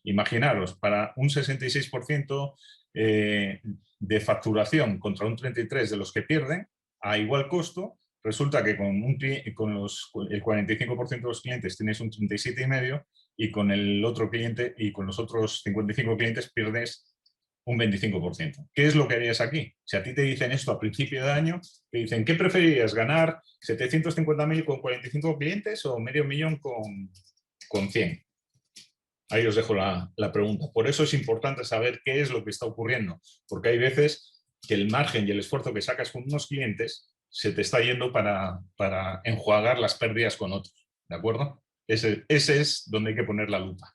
Imaginaros, para un 66% de facturación contra un 33% de los que pierden, a igual costo, resulta que con el 45% de los clientes tienes un 37,5%, y con el otro cliente y con los otros 55 clientes pierdes un 25%. ¿Qué es lo que harías aquí? Si a ti te dicen esto a principio de año, te dicen, ¿qué preferirías? ¿Ganar 750.000 con 45 clientes o 500.000 con 100? Ahí os dejo la pregunta. Por eso es importante saber qué es lo que está ocurriendo, porque hay veces que el margen y el esfuerzo que sacas con unos clientes se te está yendo para enjuagar las pérdidas con otros, ¿de acuerdo? Ese es donde hay que poner la lupa.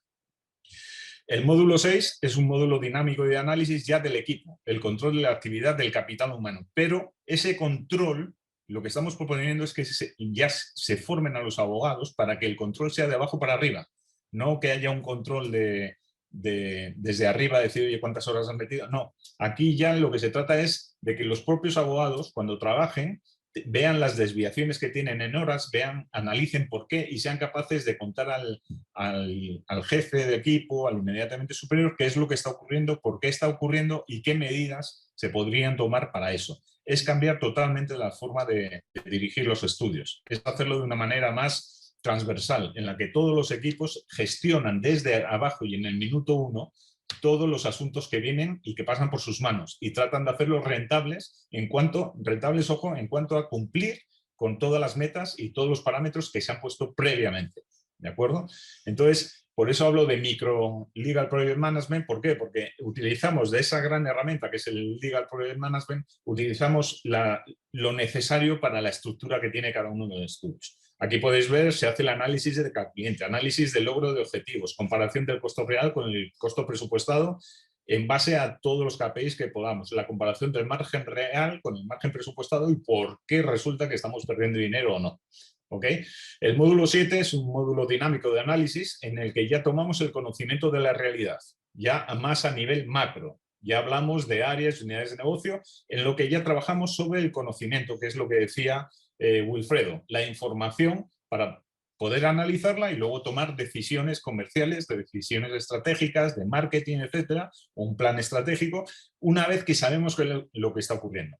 El módulo 6 es un módulo dinámico de análisis ya del equipo, el control de la actividad del capital humano. Pero ese control, lo que estamos proponiendo es que ya se formen a los abogados para que el control sea de abajo para arriba, no que haya un control desde arriba, decir, oye, ¿cuántas horas han metido? No, aquí ya lo que se trata es de que los propios abogados, cuando trabajen, vean las desviaciones que tienen en horas, analicen por qué y sean capaces de contar al jefe de equipo, al inmediatamente superior, qué es lo que está ocurriendo, por qué está ocurriendo y qué medidas se podrían tomar para eso. Es cambiar totalmente la forma de dirigir los estudios. Es hacerlo de una manera más transversal, en la que todos los equipos gestionan desde abajo y en el minuto 1 todos los asuntos que vienen y que pasan por sus manos y tratan de hacerlos rentables en cuanto a cumplir con todas las metas y todos los parámetros que se han puesto previamente, ¿de acuerdo? Entonces, por eso hablo de micro Legal Project Management. ¿Por qué? Porque utilizamos de esa gran herramienta que es el Legal Project Management, utilizamos lo necesario para la estructura que tiene cada uno de los estudios. Aquí podéis ver, se hace el análisis de cada cliente, análisis del logro de objetivos, comparación del costo real con el costo presupuestado en base a todos los KPIs que podamos, la comparación del margen real con el margen presupuestado y por qué resulta que estamos perdiendo dinero o no. ¿ok? El módulo 7 es un módulo dinámico de análisis en el que ya tomamos el conocimiento de la realidad, ya más a nivel macro. Ya hablamos de áreas, unidades de negocio, en lo que ya trabajamos sobre el conocimiento, que es lo que decía Wilfredo, la información para poder analizarla y luego tomar decisiones comerciales, de decisiones estratégicas, de marketing, etcétera, o un plan estratégico, una vez que sabemos lo que está ocurriendo.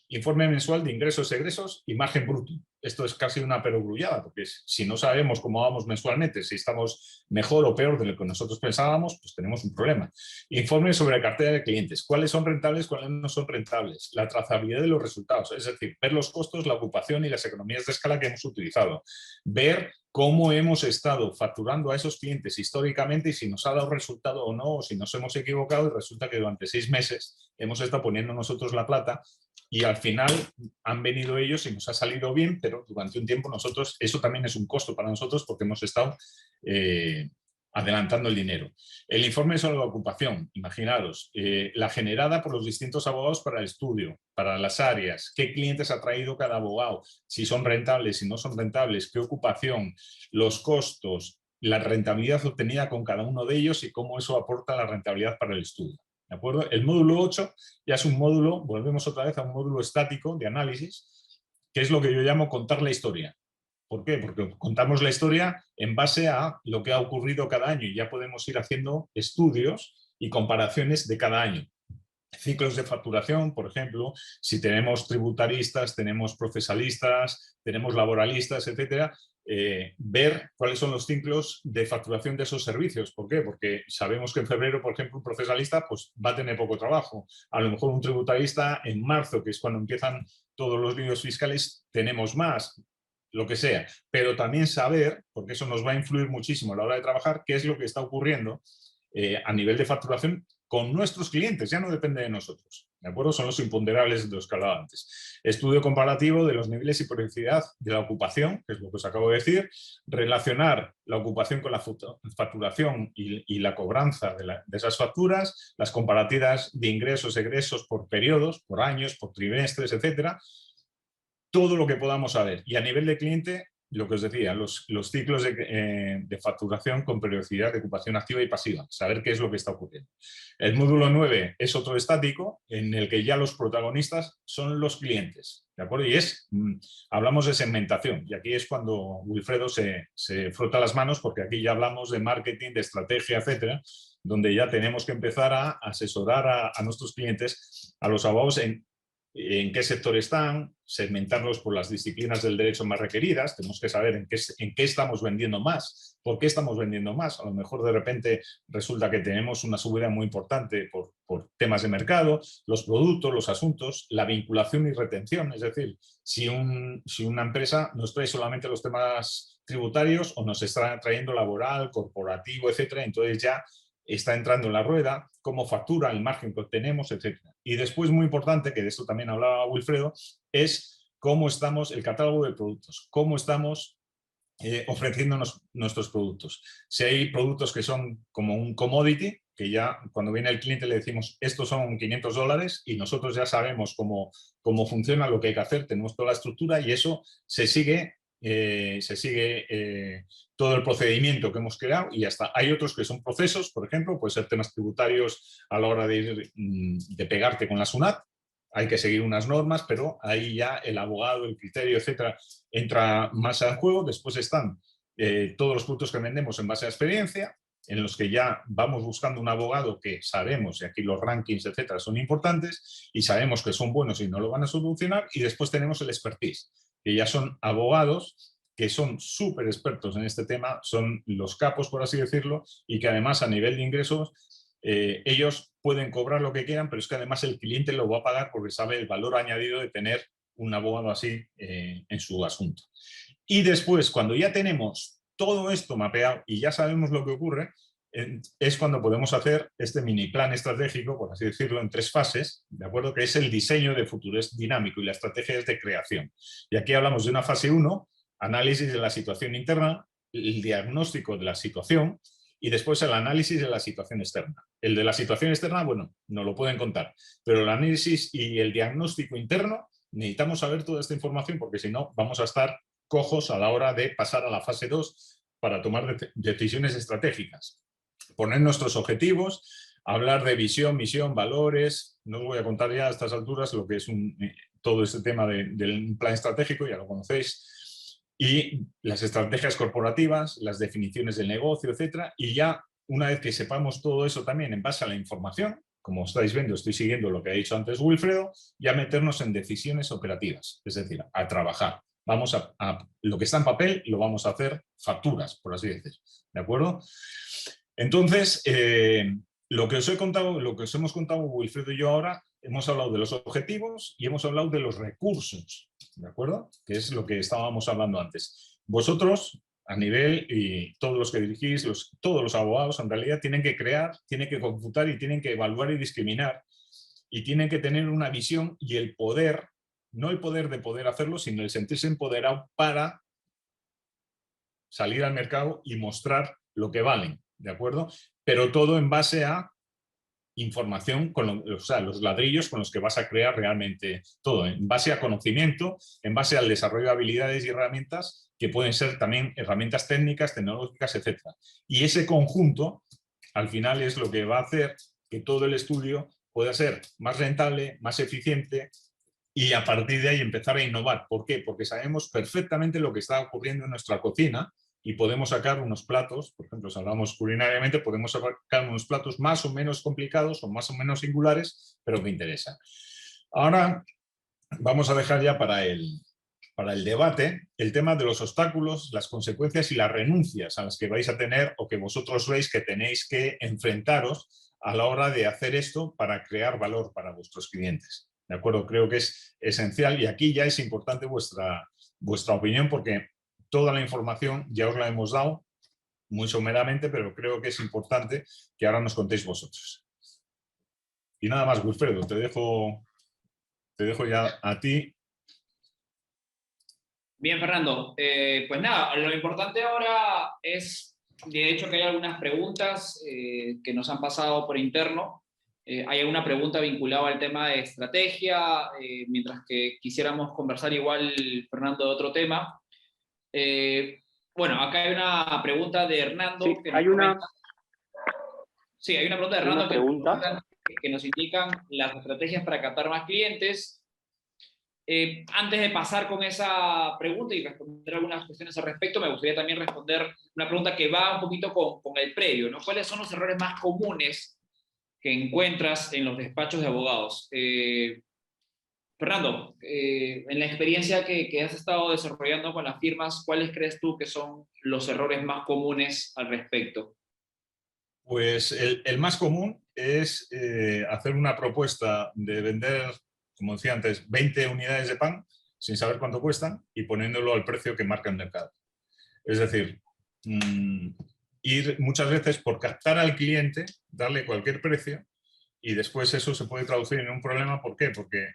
Informe mensual de ingresos, egresos y margen bruto. Esto es casi una perogrullada, porque si no sabemos cómo vamos mensualmente, si estamos mejor o peor de lo que nosotros pensábamos, pues tenemos un problema. Informe sobre la cartera de clientes. ¿Cuáles son rentables, cuáles no son rentables? La trazabilidad de los resultados, es decir, ver los costos, la ocupación y las economías de escala que hemos utilizado. Ver cómo hemos estado facturando a esos clientes históricamente y si nos ha dado resultado o no, o si nos hemos equivocado y resulta que durante 6 meses hemos estado poniendo nosotros la plata y al final han venido ellos y nos ha salido bien, pero durante un tiempo nosotros, eso también es un costo para nosotros porque hemos estado adelantando el dinero. El informe sobre la ocupación, imaginaros, la generada por los distintos abogados para el estudio, para las áreas, qué clientes ha traído cada abogado, si son rentables, si no son rentables, qué ocupación, los costos, la rentabilidad obtenida con cada uno de ellos y cómo eso aporta la rentabilidad para el estudio. ¿De acuerdo? El módulo 8 ya es un módulo, volvemos otra vez a un módulo estático de análisis, que es lo que yo llamo contar la historia. ¿Por qué? Porque contamos la historia en base a lo que ha ocurrido cada año y ya podemos ir haciendo estudios y comparaciones de cada año. Ciclos de facturación, por ejemplo, si tenemos tributaristas, tenemos procesalistas, tenemos laboralistas, etcétera, ver cuáles son los ciclos de facturación de esos servicios. ¿Por qué? Porque sabemos que en febrero, por ejemplo, un procesalista pues, va a tener poco trabajo. A lo mejor un tributarista en marzo, que es cuando empiezan todos los líos fiscales, tenemos más, lo que sea. Pero también saber, porque eso nos va a influir muchísimo a la hora de trabajar, qué es lo que está ocurriendo a nivel de facturación con nuestros clientes, ya no depende de nosotros, ¿de acuerdo? Son los imponderables de los que hablaba antes. Estudio comparativo de los niveles y periodicidad de la ocupación, que es lo que os acabo de decir, relacionar la ocupación con la facturación y la cobranza de esas facturas, las comparativas de ingresos, egresos por periodos, por años, por trimestres, etcétera, todo lo que podamos saber. Y a nivel de cliente, lo que os decía, los ciclos de facturación con periodicidad de ocupación activa y pasiva, saber qué es lo que está ocurriendo. El módulo 9 es otro estático en el que ya los protagonistas son los clientes, ¿de acuerdo? Y hablamos de segmentación y aquí es cuando Wilfredo se frota las manos porque aquí ya hablamos de marketing, de estrategia, etcétera, donde ya tenemos que empezar a asesorar a nuestros clientes, a los abogados en qué sector están, segmentarlos por las disciplinas del derecho más requeridas, tenemos que saber en qué estamos vendiendo más, por qué estamos vendiendo más. A lo mejor de repente resulta que tenemos una subida muy importante por temas de mercado, los productos, los asuntos, la vinculación y retención, es decir, si una empresa nos trae solamente los temas tributarios o nos está trayendo laboral, corporativo, etcétera, entonces ya está entrando en la rueda, cómo factura, el margen que obtenemos, etc. Y después, muy importante, que de esto también hablaba Wilfredo, es cómo estamos, el catálogo de productos, cómo estamos ofreciéndonos nuestros productos. Si hay productos que son como un commodity, que ya cuando viene el cliente le decimos estos son $500 y nosotros ya sabemos cómo funciona, lo que hay que hacer, tenemos toda la estructura y eso se sigue todo el procedimiento que hemos creado y hasta hay otros que son procesos, por ejemplo, puede ser temas tributarios a la hora de pegarte con la SUNAT, hay que seguir unas normas, pero ahí ya el abogado, el criterio, etcétera, entra más en juego. Después están todos los productos que vendemos en base a experiencia, en los que ya vamos buscando un abogado que sabemos, y aquí los rankings, etcétera, son importantes, y sabemos que son buenos y no lo van a solucionar, y después tenemos el expertise, que ya son abogados que son súper expertos en este tema, son los capos, por así decirlo, y que además a nivel de ingresos ellos pueden cobrar lo que quieran, pero es que además el cliente lo va a pagar porque sabe el valor añadido de tener un abogado así en su asunto. Y después, cuando ya tenemos todo esto mapeado y ya sabemos lo que ocurre, es cuando podemos hacer este mini plan estratégico, por así decirlo, en 3 fases, ¿de acuerdo? Que es el diseño de futuro, es dinámico y la estrategia es de creación. Y aquí hablamos de una fase 1, análisis de la situación interna, el diagnóstico de la situación y después el análisis de la situación externa. El de la situación externa, bueno, no lo pueden contar, pero el análisis y el diagnóstico interno necesitamos saber toda esta información porque si no vamos a estar cojos a la hora de pasar a la fase 2 para tomar decisiones estratégicas. Poner nuestros objetivos, hablar de visión, misión, valores. No os voy a contar ya a estas alturas lo que es todo este tema del plan estratégico, ya lo conocéis, y las estrategias corporativas, las definiciones del negocio, etcétera. Y ya una vez que sepamos todo eso también en base a la información, como estáis viendo, estoy siguiendo lo que ha dicho antes Wilfredo, ya meternos en decisiones operativas, es decir, a trabajar. Vamos a lo que está en papel lo vamos a hacer facturas, por así decir, ¿de acuerdo? Entonces, lo que os he contado, lo que os hemos contado Wilfredo y yo ahora, hemos hablado de los objetivos y hemos hablado de los recursos, ¿de acuerdo? Que es lo que estábamos hablando antes. Vosotros, a nivel, y todos los que dirigís, todos los abogados en realidad tienen que crear, tienen que computar y tienen que evaluar y discriminar y tienen que tener una visión y el poder, no el poder de poder hacerlo, sino el sentirse empoderado para salir al mercado y mostrar lo que valen, ¿de acuerdo? Pero todo en base a información, o sea, los ladrillos con los que vas a crear realmente todo, en base a conocimiento, en base al desarrollo de habilidades y herramientas que pueden ser también herramientas técnicas, tecnológicas, etc. Y ese conjunto, al final, es lo que va a hacer que todo el estudio pueda ser más rentable, más eficiente y a partir de ahí empezar a innovar. ¿Por qué? Porque sabemos perfectamente lo que está ocurriendo en nuestra cocina y podemos sacar unos platos, por ejemplo, si hablamos culinariamente, podemos sacar unos platos más o menos complicados o más o menos singulares, pero que interesan. Ahora vamos a dejar ya para el debate el tema de los obstáculos, las consecuencias y las renuncias a las que vais a tener o que vosotros veis que tenéis que enfrentaros a la hora de hacer esto para crear valor para vuestros clientes. ¿De acuerdo? Creo que es esencial y aquí ya es importante vuestra opinión porque toda la información ya os la hemos dado muy someramente, pero creo que es importante que ahora nos contéis vosotros. Y nada más, Wilfredo, te dejo ya a ti. Bien, Fernando. Pues nada, lo importante ahora es, de hecho, que hay algunas preguntas que nos han pasado por interno. Hay alguna pregunta vinculada al tema de estrategia, mientras que quisiéramos conversar igual, Fernando, de otro tema. Bueno, acá hay una pregunta de Hernando. Sí, hay una Pregunta de Hernando pregunta. que nos indican las estrategias para captar más clientes. Antes de pasar con esa pregunta y responder algunas cuestiones al respecto, me gustaría también responder una pregunta que va un poquito con el previo, ¿no? ¿Cuáles son los errores más comunes que encuentras en los despachos de abogados? Fernando, en la experiencia que has estado desarrollando con las firmas, ¿cuáles crees tú que son los errores más comunes al respecto? Pues el más común es hacer una propuesta de vender, como decía antes, 20 unidades de pan sin saber cuánto cuestan y poniéndolo al precio que marca el mercado. Es decir, ir muchas veces por captar al cliente, darle cualquier precio y después eso se puede traducir en un problema. ¿Por qué? Porque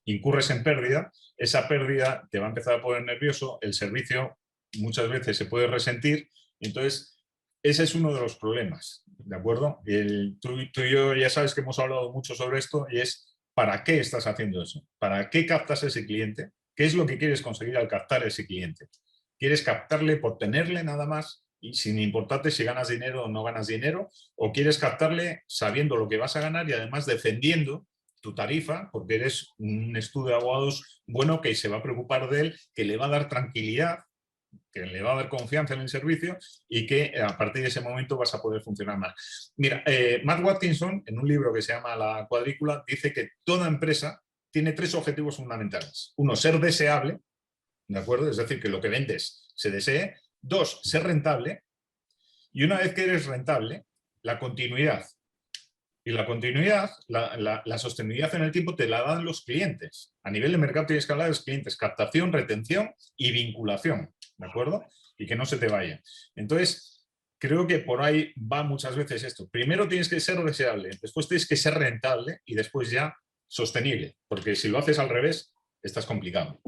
incurres en pérdida, esa pérdida te va a empezar a poner nervioso, el servicio muchas veces se puede resentir, entonces ese es uno de los problemas, ¿de acuerdo? Tú y yo ya sabes que hemos hablado mucho sobre esto y es ¿para qué estás haciendo eso? ¿Para qué captas a ese cliente? ¿Qué es lo que quieres conseguir al captar a ese cliente? ¿Quieres captarle por tenerle nada más y sin importarte si ganas dinero o no ganas dinero? ¿O quieres captarle sabiendo lo que vas a ganar y además defendiendo tu tarifa porque eres un estudio de abogados bueno que se va a preocupar de él, que le va a dar tranquilidad, que le va a dar confianza en el servicio y que a partir de ese momento vas a poder funcionar más? Mira, Matt Watkinson, en un libro que se llama La Cuadrícula, dice que toda empresa tiene 3 objetivos fundamentales. 1, ser deseable, ¿de acuerdo? Es decir, que lo que vendes se desee. 2, ser rentable. Y una vez que eres rentable, la continuidad. Y la continuidad, la sostenibilidad en el tiempo te la dan los clientes. A nivel de mercado tienes que hablar de los clientes, captación, retención y vinculación, ¿de acuerdo? Y que no se te vaya. Entonces, creo que por ahí va muchas veces esto. Primero tienes que ser deseable, después tienes que ser rentable y después ya sostenible, porque si lo haces al revés, estás complicado.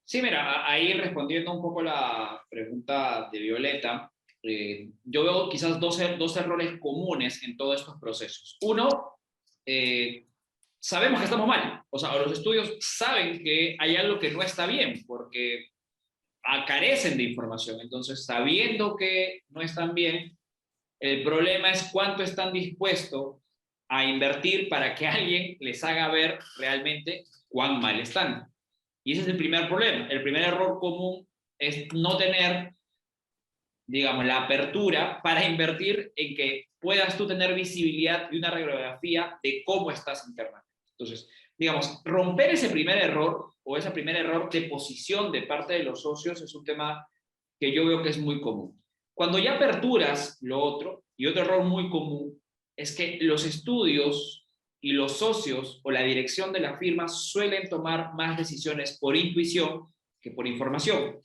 Sí, mira, ahí respondiendo un poco la pregunta de Violeta, yo veo quizás dos errores comunes en todos estos procesos. Uno, sabemos que estamos mal, o sea, los estudios saben que hay algo que no está bien, porque carecen de información. Entonces, sabiendo que no están bien, el problema es cuánto están dispuestos a invertir para que alguien les haga ver realmente cuán mal están. Y ese es el primer problema. El primer error común es no tener, digamos, la apertura para invertir en que puedas tú tener visibilidad y una radiografía de cómo estás internamente. Entonces, digamos, romper ese primer error o ese primer error de posición de parte de los socios es un tema que yo veo que es muy común. Cuando ya aperturas lo otro, y otro error muy común, es que los estudios y los socios o la dirección de la firma suelen tomar más decisiones por intuición que por información.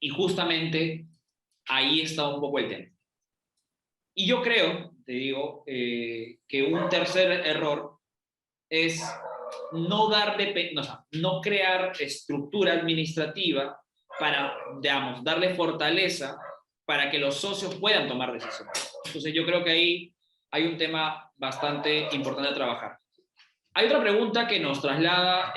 Y justamente ahí está un poco el tema. Y yo creo, te digo, que un tercer error es no darle, o sea, no crear estructura administrativa para, digamos, darle fortaleza para que los socios puedan tomar decisiones. Entonces yo creo que ahí hay un tema bastante importante a trabajar. Hay otra pregunta que nos traslada,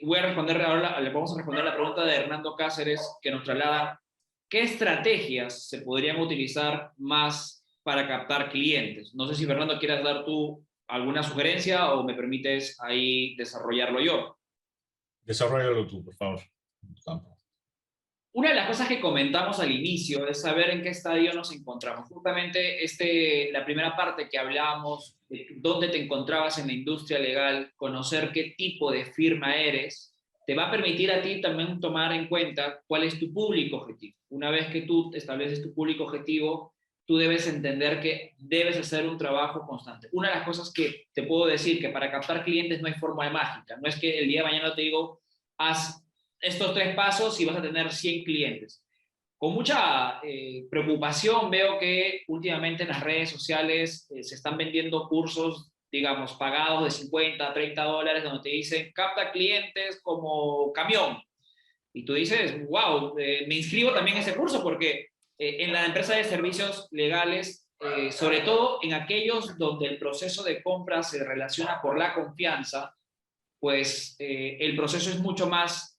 voy a responder ahora, le vamos a responder la pregunta de Hernando Cáceres, que nos traslada, ¿qué estrategias se podrían utilizar más para captar clientes? No sé si Fernando quieras dar tú alguna sugerencia o me permites ahí desarrollarlo yo. Desarrollalo tú, por favor. Una de las cosas que comentamos al inicio es saber en qué estadio nos encontramos. Justamente la primera parte que hablábamos de dónde te encontrabas en la industria legal, conocer qué tipo de firma eres, te va a permitir a ti también tomar en cuenta cuál es tu público objetivo. Una vez que tú estableces tu público objetivo, tú debes entender que debes hacer un trabajo constante. Una de las cosas que te puedo decir que para captar clientes no hay fórmula mágica. No es que el día de mañana te digo, haz estos 3 pasos y vas a tener 100 clientes. Con mucha preocupación veo que últimamente en las redes sociales se están vendiendo cursos, digamos, pagados de 50 a 30 dólares, donde te dicen, capta clientes como camión. Y tú dices, wow, me inscribo también en ese curso porque en la empresa de servicios legales, sobre todo en aquellos donde el proceso de compra se relaciona por la confianza, pues el proceso es mucho más,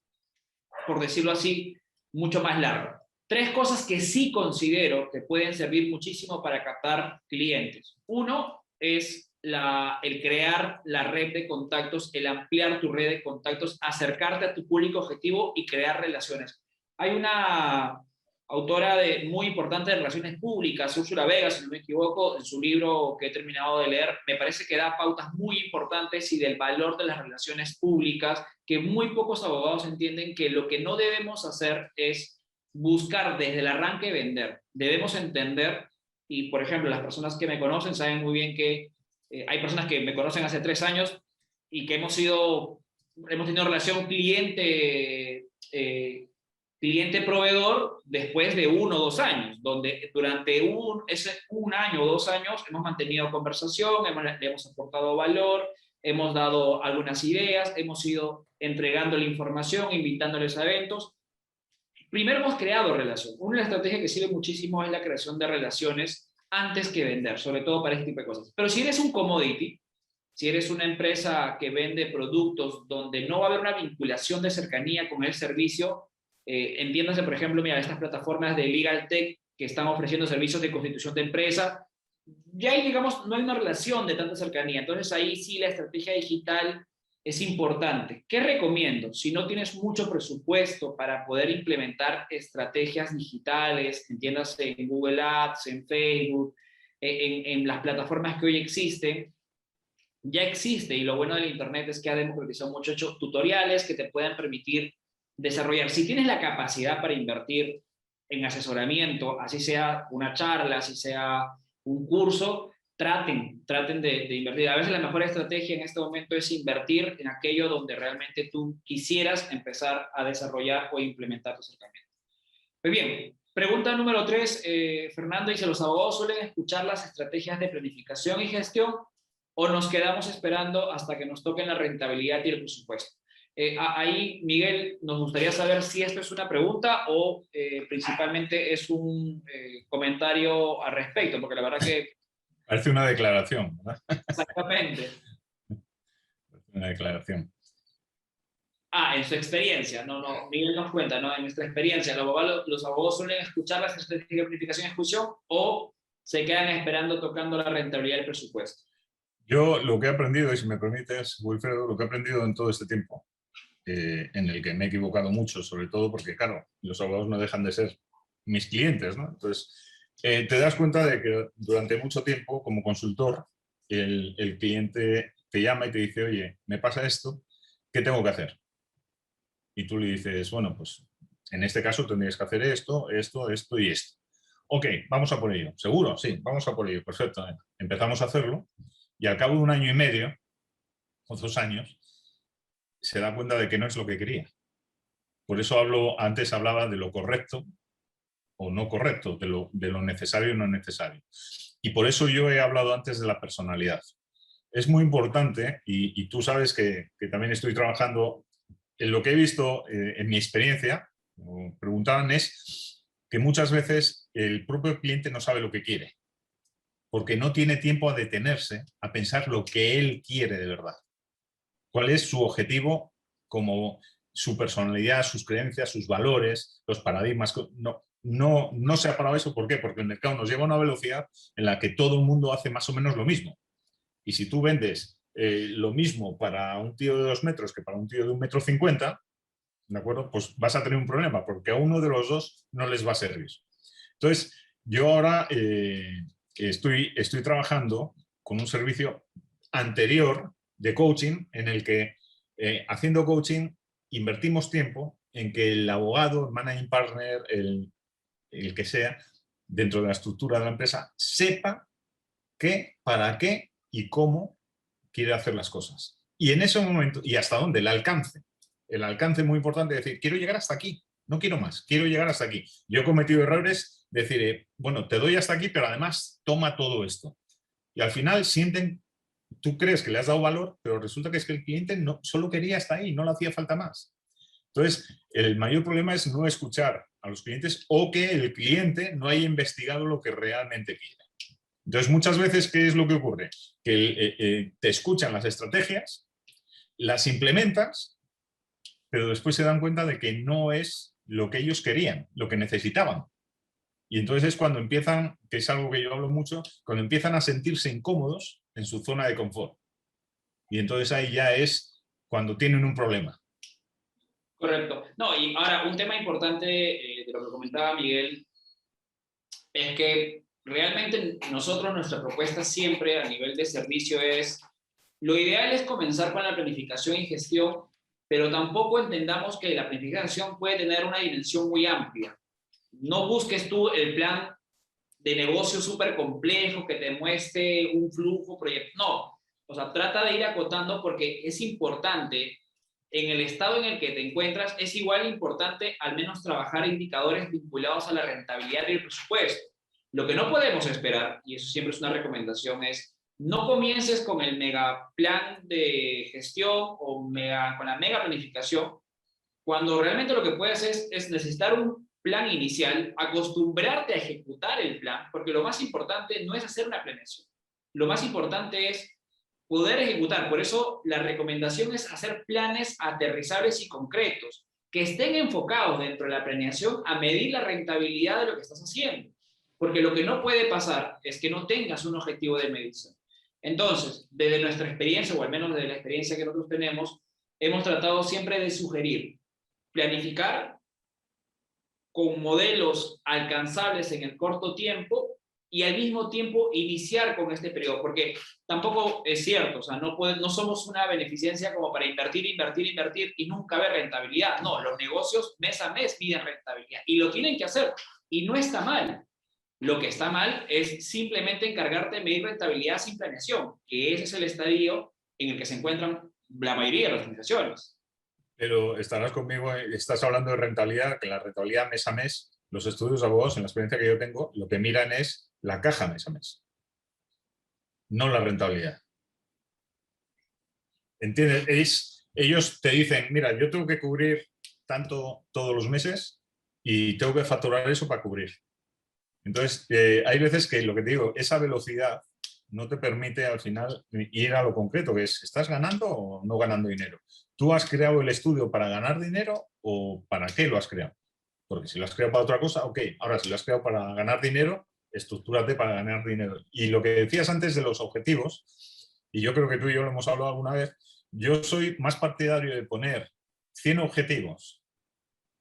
por decirlo así, mucho más largo. 3 cosas que sí considero que pueden servir muchísimo para captar clientes. Uno es el crear la red de contactos, el ampliar tu red de contactos, acercarte a tu público objetivo y crear relaciones. Hay una autora muy importante de relaciones públicas, Úrsula Vega, si no me equivoco, en su libro que he terminado de leer, me parece que da pautas muy importantes y del valor de las relaciones públicas, que muy pocos abogados entienden que lo que no debemos hacer es buscar desde el arranque vender. Debemos entender, y por ejemplo, las personas que me conocen saben muy bien que hay personas que me conocen hace 3 años y que hemos tenido relación cliente-proveedor después de 1 o 2 años, donde durante ese 1 año o 2 años hemos mantenido conversación, le hemos aportado valor, hemos dado algunas ideas, hemos ido entregando la información, invitándoles a eventos. Primero hemos creado relación. Una estrategia que sirve muchísimo es la creación de relaciones antes que vender, sobre todo para este tipo de cosas. Pero si eres un commodity, si eres una empresa que vende productos donde no va a haber una vinculación de cercanía con el servicio, entiéndase, por ejemplo, mira, estas plataformas de Legal Tech que están ofreciendo servicios de constitución de empresa, ya ahí, digamos, no hay una relación de tanta cercanía. Entonces ahí sí la estrategia digital es importante. ¿Qué recomiendo? Si no tienes mucho presupuesto para poder implementar estrategias digitales, entiéndase en Google Ads, en Facebook, en las plataformas que hoy existen, ya existe, y lo bueno del Internet es que ha democratizado mucho tutoriales que te puedan permitir desarrollar. Si tienes la capacidad para invertir en asesoramiento, así sea una charla, así sea un curso, traten de invertir. A veces la mejor estrategia en este momento es invertir en aquello donde realmente tú quisieras empezar a desarrollar o implementar tu acercamiento. Pues bien, pregunta número 3, Fernando dice, ¿los abogados suelen escuchar las estrategias de planificación y gestión o nos quedamos esperando hasta que nos toquen la rentabilidad y el presupuesto? Ahí, Miguel, nos gustaría saber si esto es una pregunta o principalmente es un comentario al respecto, porque la verdad que... Parece una declaración, ¿verdad? Exactamente. Una declaración. En su experiencia, no, Miguel nos cuenta, ¿no? En nuestra experiencia, los abogados suelen escuchar las estrategias de planificación y ejecución o se quedan esperando tocando la rentabilidad del presupuesto. Yo lo que he aprendido, y si me permites, Wilfredo, lo que he aprendido en todo este tiempo, en el que me he equivocado mucho, sobre todo porque, claro, los abogados no dejan de ser mis clientes, ¿no? Entonces, te das cuenta de que durante mucho tiempo, como consultor, el cliente te llama y te dice, oye, me pasa esto, ¿qué tengo que hacer? Y tú le dices, bueno, pues en este caso tendrías que hacer esto, esto, esto y esto. Ok, vamos a por ello. ¿Seguro? Sí, vamos a por ello. Perfecto. Empezamos a hacerlo y al cabo de 1 año y medio o 2 años se da cuenta de que no es lo que quería. Por eso antes hablaba de lo correcto o no correcto, de lo necesario y no necesario. Y por eso yo he hablado antes de la personalidad. Es muy importante, y tú sabes que también estoy trabajando en lo que he visto en mi experiencia, como preguntaban, es que muchas veces el propio cliente no sabe lo que quiere, porque no tiene tiempo a detenerse a pensar lo que él quiere de verdad. ¿Cuál es su objetivo, como su personalidad, sus creencias, sus valores, los paradigmas? No se ha parado eso. ¿Por qué? Porque el mercado nos lleva a una velocidad en la que todo el mundo hace más o menos lo mismo. Y si tú vendes lo mismo para un tío de 2 metros que para un tío de 1,50 m, ¿de acuerdo? Pues vas a tener un problema, porque a uno de los dos no les va a servir. Entonces, yo ahora estoy trabajando con un servicio anterior de coaching en el que, haciendo coaching, invertimos tiempo en que el abogado, el managing partner, el que sea, dentro de la estructura de la empresa, sepa qué, para qué y cómo quiere hacer las cosas. Y en ese momento, y hasta dónde, el alcance. El alcance es muy importante, decir, quiero llegar hasta aquí, no quiero más, quiero llegar hasta aquí. Yo he cometido errores, decir, bueno, te doy hasta aquí, pero además toma todo esto. Y al final sienten, tú crees que le has dado valor, pero resulta que es que el cliente no, solo quería hasta ahí, no le hacía falta más. Entonces, el mayor problema es no escuchar a los clientes o que el cliente no haya investigado lo que realmente quiere. Entonces, muchas veces, ¿qué es lo que ocurre? Que te escuchan las estrategias, las implementas, pero después se dan cuenta de que no es lo que ellos querían, lo que necesitaban. Y entonces es cuando empiezan, que es algo que yo hablo mucho, cuando empiezan a sentirse incómodos en su zona de confort. Y entonces ahí ya es cuando tienen un problema. Correcto. No, y ahora, un tema importante de lo que comentaba Miguel es que realmente nosotros, nuestra propuesta siempre a nivel de servicio es, lo ideal es comenzar con la planificación y gestión, pero tampoco entendamos que la planificación puede tener una dimensión muy amplia. No busques tú el plan de negocio súper complejo que te muestre un flujo, proyecto. No, o sea, trata de ir acotando porque es importante, en el estado en el que te encuentras, es igual importante al menos trabajar indicadores vinculados a la rentabilidad del presupuesto. Lo que no podemos esperar, y eso siempre es una recomendación, es no comiences con el mega plan de gestión o con la mega planificación, cuando realmente lo que puedes es necesitar un plan inicial, acostumbrarte a ejecutar el plan, porque lo más importante no es hacer una planeación. Lo más importante es poder ejecutar. Por eso la recomendación es hacer planes aterrizables y concretos, que estén enfocados dentro de la planeación a medir la rentabilidad de lo que estás haciendo. Porque lo que no puede pasar es que no tengas un objetivo de medición. Entonces, desde nuestra experiencia, o al menos desde la experiencia que nosotros tenemos, hemos tratado siempre de sugerir planificar con modelos alcanzables en el corto tiempo y al mismo tiempo iniciar con este periodo, porque tampoco es cierto, o sea, no somos una beneficencia como para invertir y nunca ver rentabilidad. No, los negocios mes a mes miden rentabilidad y lo tienen que hacer y no está mal. Lo que está mal es simplemente encargarte de medir rentabilidad sin planeación, que ese es el estadio en el que se encuentran la mayoría de las organizaciones. Pero estarás conmigo, estás hablando de rentabilidad, que la rentabilidad mes a mes, los estudios de abogados, en la experiencia que yo tengo, lo que miran es la caja mes a mes, no la rentabilidad. ¿Entiendes? Ellos te dicen, mira, yo tengo que cubrir tanto todos los meses y tengo que facturar eso para cubrir. Entonces, hay veces que, lo que te digo, esa velocidad no te permite al final ir a lo concreto, que es, ¿estás ganando o no ganando dinero? ¿Tú has creado el estudio para ganar dinero o para qué lo has creado? Porque si lo has creado para otra cosa, ok. Ahora, si lo has creado para ganar dinero, estructúrate para ganar dinero. Y lo que decías antes de los objetivos, y yo creo que tú y yo lo hemos hablado alguna vez, yo soy más partidario de poner 100 objetivos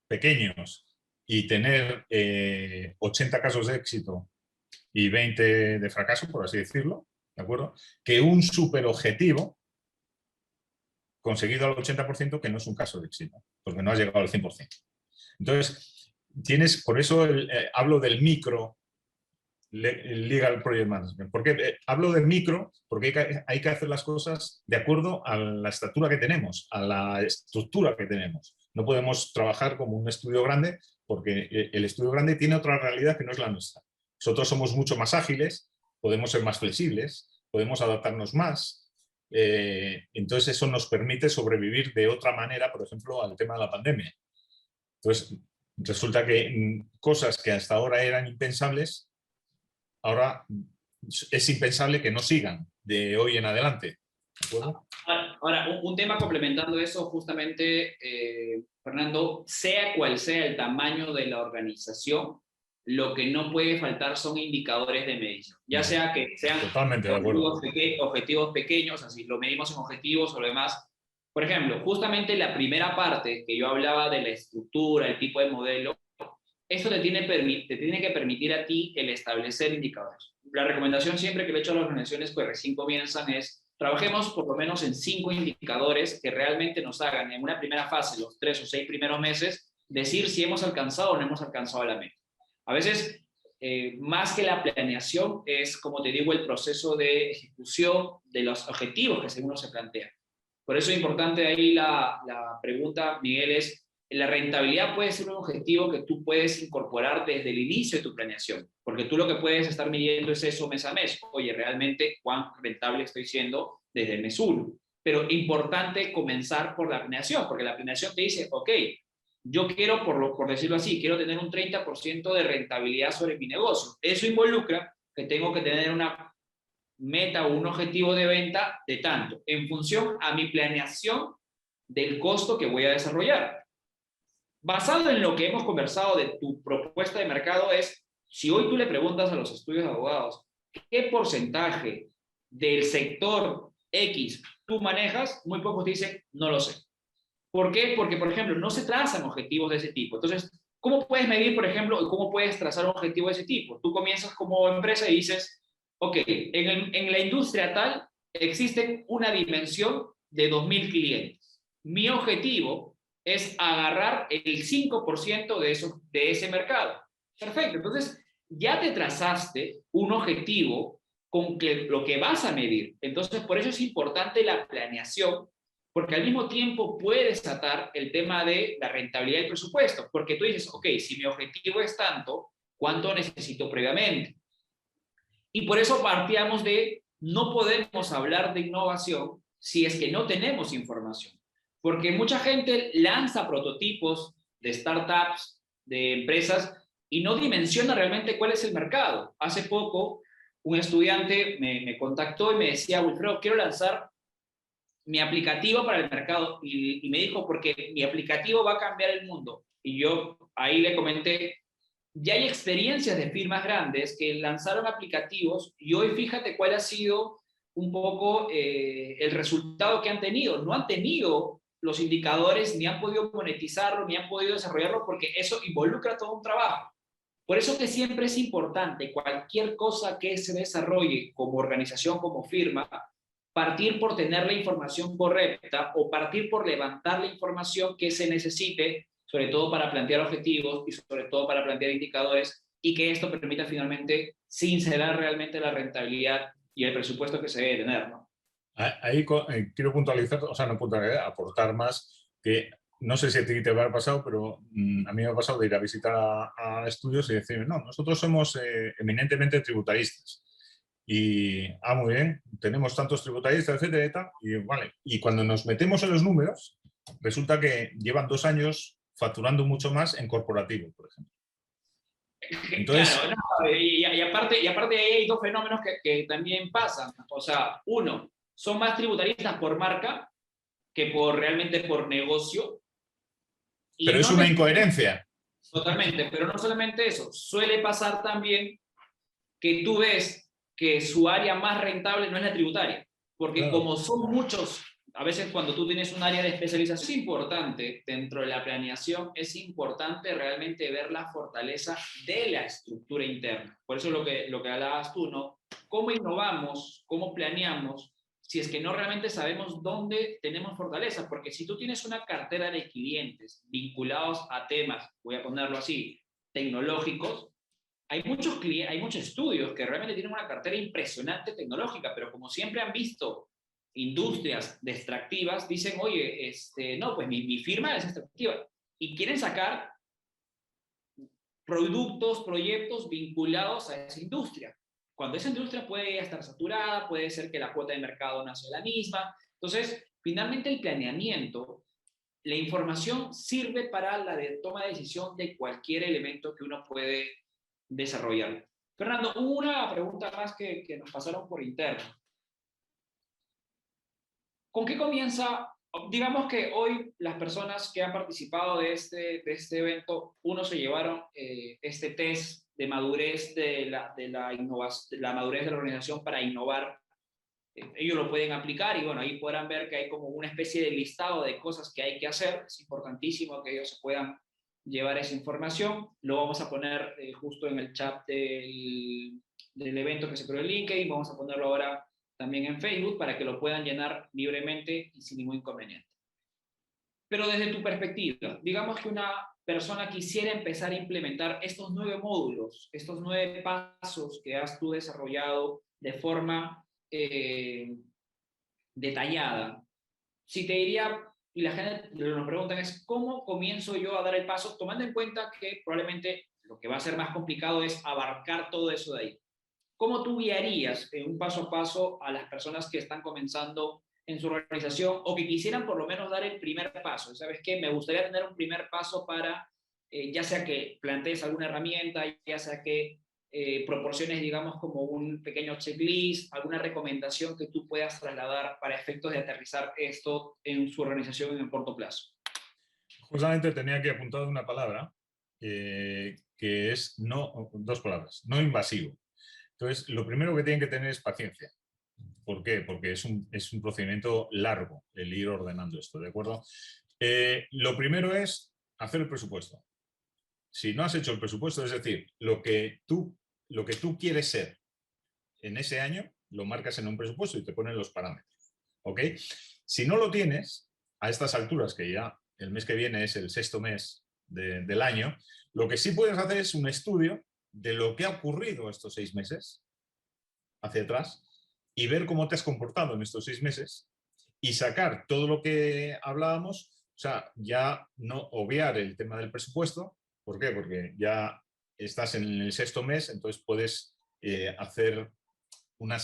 pequeños y tener 80 casos de éxito y 20 de fracaso, por así decirlo, ¿de acuerdo? Que un superobjetivo conseguido al 80% que no es un caso de éxito, porque no has llegado al 100%. Entonces, por eso hablo del micro Legal Project Management. ¿Por qué? Hablo de micro porque hay que hacer las cosas de acuerdo a la estatura que tenemos, a la estructura que tenemos. No podemos trabajar como un estudio grande porque el estudio grande tiene otra realidad que no es la nuestra. Nosotros somos mucho más ágiles, podemos ser más flexibles, podemos adaptarnos más. Entonces eso nos permite sobrevivir de otra manera, por ejemplo, al tema de la pandemia. Entonces resulta que cosas que hasta ahora eran impensables, ahora es impensable que no sigan de hoy en adelante. ¿De acuerdo? Ahora, un tema complementando eso, justamente, Fernando, sea cual sea el tamaño de la organización, lo que no puede faltar son indicadores de medición. Ya sea que sean totalmente de acuerdo. Objetivos pequeños, así lo medimos en objetivos o lo demás. Por ejemplo, justamente la primera parte que yo hablaba de la estructura, el tipo de modelo, esto te tiene que permitir a ti el establecer indicadores. La recomendación siempre que le he hecho a las organizaciones que recién comienzan es trabajemos por lo menos en 5 indicadores que realmente nos hagan en una primera fase, los 3 o 6 primeros meses, decir si hemos alcanzado o no hemos alcanzado la meta. A veces, más que la planeación, es, como te digo, el proceso de ejecución de los objetivos que uno se plantea. Por eso es importante ahí la pregunta, Miguel, es la rentabilidad puede ser un objetivo que tú puedes incorporar desde el inicio de tu planeación, porque tú lo que puedes estar midiendo es eso mes a mes. Oye, realmente cuán rentable estoy siendo desde el mes 1. Pero importante comenzar por la planeación, porque la planeación te dice, ok, yo quiero, por decirlo así, quiero tener un 30% de rentabilidad sobre mi negocio. Eso involucra que tengo que tener una meta o un objetivo de venta de tanto, en función a mi planeación del costo que voy a desarrollar. Basado en lo que hemos conversado de tu propuesta de mercado es, si hoy tú le preguntas a los estudios de abogados, ¿qué porcentaje del sector X tú manejas? Muy pocos dicen, no lo sé. ¿Por qué? Porque, por ejemplo, no se trazan objetivos de ese tipo. Entonces, ¿cómo puedes medir, por ejemplo, cómo puedes trazar un objetivo de ese tipo? Tú comienzas como empresa y dices, ok, en la industria tal existe una dimensión de 2.000 clientes. Mi objetivo es agarrar el 5% de ese mercado. Perfecto, entonces ya te trazaste un objetivo con lo que vas a medir. Entonces, por eso es importante la planeación, porque al mismo tiempo puedes atar el tema de la rentabilidad del presupuesto, porque tú dices, ok, si mi objetivo es tanto, ¿cuánto necesito previamente? Y por eso partíamos de, no podemos hablar de innovación si es que no tenemos información. Porque mucha gente lanza prototipos de startups, de empresas, y no dimensiona realmente cuál es el mercado. Hace poco, un estudiante me contactó y me decía, Wilfredo, quiero lanzar mi aplicativo para el mercado. Y me dijo, porque mi aplicativo va a cambiar el mundo. Y yo ahí le comenté, ya hay experiencias de firmas grandes que lanzaron aplicativos y hoy fíjate cuál ha sido un poco el resultado que han tenido. No han tenido los indicadores, ni han podido monetizarlo, ni han podido desarrollarlo, porque eso involucra todo un trabajo. Por eso que siempre es importante, cualquier cosa que se desarrolle como organización, como firma, partir por tener la información correcta o partir por levantar la información que se necesite, sobre todo para plantear objetivos y sobre todo para plantear indicadores, y que esto permita finalmente sincerar realmente la rentabilidad y el presupuesto que se debe tener, ¿no? Ahí quiero puntualizar, o sea, no puntualizar, aportar más, que no sé si a ti te habrá pasado, pero a mí me ha pasado de ir a visitar a estudios y decir, no, nosotros somos eminentemente tributaristas. Y, muy bien, tenemos tantos tributaristas, etcétera, y vale. Y cuando nos metemos en los números, resulta que llevan 2 años facturando mucho más en corporativo, por ejemplo. Entonces, Claro, no, y aparte ahí hay dos fenómenos que también pasan. O sea, uno, son más tributaristas por marca que realmente por negocio. Y pero es no una necesariamente, incoherencia. totalmente, pero no solamente eso, suele pasar también que tú ves que su área más rentable no es la tributaria, porque Claro, como son muchos, a veces cuando tú tienes un área de especialización, es importante dentro de la planeación, es importante realmente ver la fortaleza de la estructura interna. Por eso lo que hablabas tú, ¿no? ¿Cómo innovamos? ¿Cómo planeamos? Si es que no realmente sabemos dónde tenemos fortalezas, porque si tú tienes una cartera de clientes vinculados a temas, voy a ponerlo así, tecnológicos, hay muchos estudios que realmente tienen una cartera impresionante tecnológica, pero como siempre han visto industrias de extractivas, dicen, oye, no, pues mi firma es extractiva. Y quieren sacar productos, proyectos vinculados a esa industria. Cuando esa industria puede estar saturada, puede ser que la cuota de mercado no sea la misma. Entonces, finalmente el planeamiento, la información sirve para la toma de decisión de cualquier elemento que uno puede desarrollar. Fernando, una pregunta más que nos pasaron por interno. ¿Con qué comienza? Digamos que hoy las personas que han participado de este evento, uno se llevaron este test de madurez de la madurez de la organización para innovar. Ellos lo pueden aplicar y bueno, ahí podrán ver que hay como una especie de listado de cosas que hay que hacer. Es importantísimo que ellos se puedan llevar esa información. Lo vamos a poner justo en el chat del evento que se creó en LinkedIn. Vamos a ponerlo ahora también en Facebook para que lo puedan llenar libremente y sin ningún inconveniente. Pero desde tu perspectiva, digamos que una persona quisiera empezar a implementar estos 9 módulos, estos 9 pasos que has tú desarrollado de forma detallada. Si te diría, y la gente nos preguntan es, ¿cómo comienzo yo a dar el paso? Tomando en cuenta que probablemente lo que va a ser más complicado es abarcar todo eso de ahí. ¿Cómo tú guiarías un paso a paso a las personas que están comenzando en su organización o que quisieran por lo menos dar el primer paso? ¿Sabes qué? Me gustaría tener un primer paso para, ya sea que plantees alguna herramienta, ya sea que proporciones, digamos, como un pequeño checklist, alguna recomendación que tú puedas trasladar para efectos de aterrizar esto en su organización en el corto plazo. justamente tenía aquí apuntado una palabra que es no, dos palabras, no invasivo. Entonces, lo primero que tienen que tener es paciencia. ¿Por qué? Porque es un procedimiento largo el ir ordenando esto, ¿de acuerdo? Lo primero es hacer el presupuesto. Si no has hecho el presupuesto, es decir, lo que tú quieres ser en ese año, lo marcas en un presupuesto y te ponen los parámetros. ¿Ok? Si no lo tienes, a estas alturas, que ya el mes que viene es el sexto mes del año, lo que sí puedes hacer es un estudio de lo que ha ocurrido estos 6 meses hacia atrás y ver cómo te has comportado en estos 6 meses y sacar todo lo que hablábamos, o sea, ya no obviar el tema del presupuesto. ¿Por qué? Porque ya estás en el sexto mes, entonces puedes hacer una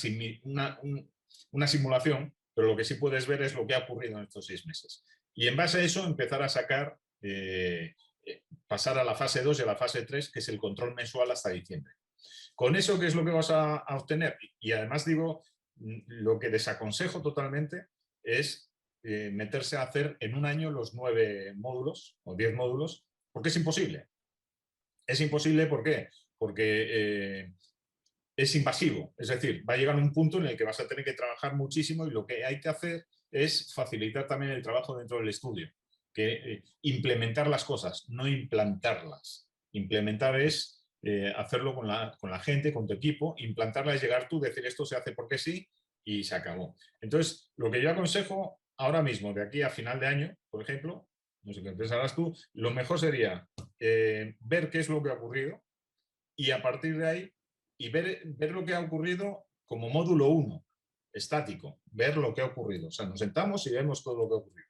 simulación, pero lo que sí puedes ver es lo que ha ocurrido en estos 6 meses. Y en base a eso empezar a sacar, pasar a la fase 2 y a la fase 3, que es el control mensual hasta diciembre. Con eso, ¿qué es lo que vas a obtener? Y además digo, lo que desaconsejo totalmente es meterse a hacer en un año los 9 módulos o 10 módulos, porque es imposible. Es imposible, ¿por qué? Porque es invasivo. Es decir, va a llegar un punto en el que vas a tener que trabajar muchísimo y lo que hay que hacer es facilitar también el trabajo dentro del estudio. Que implementar las cosas, no implantarlas. Implementar es hacerlo con la gente, con tu equipo, implantarla es llegar tú, decir esto se hace porque sí y se acabó. Entonces, lo que yo aconsejo ahora mismo, de aquí a final de año, por ejemplo, no sé qué pensarás tú, lo mejor sería ver qué es lo que ha ocurrido y a partir de ahí y ver lo que ha ocurrido como módulo 1, estático, ver lo que ha ocurrido. O sea, nos sentamos y vemos todo lo que ha ocurrido.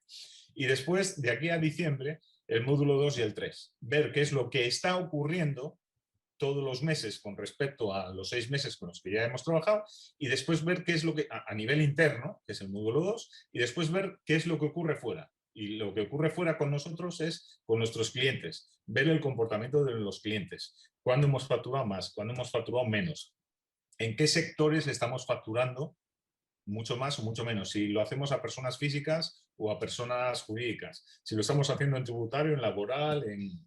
Y después, de aquí a diciembre, el módulo 2 y el 3, ver qué es lo que está ocurriendo todos los meses con respecto a los 6 meses con los que ya hemos trabajado y después ver qué es lo que a nivel interno, que es el módulo 2, y después ver qué es lo que ocurre fuera. Y lo que ocurre fuera con nosotros es con nuestros clientes, ver el comportamiento de los clientes, cuándo hemos facturado más, cuándo hemos facturado menos, en qué sectores le estamos facturando mucho más o mucho menos, si lo hacemos a personas físicas o a personas jurídicas, si lo estamos haciendo en tributario, en laboral, en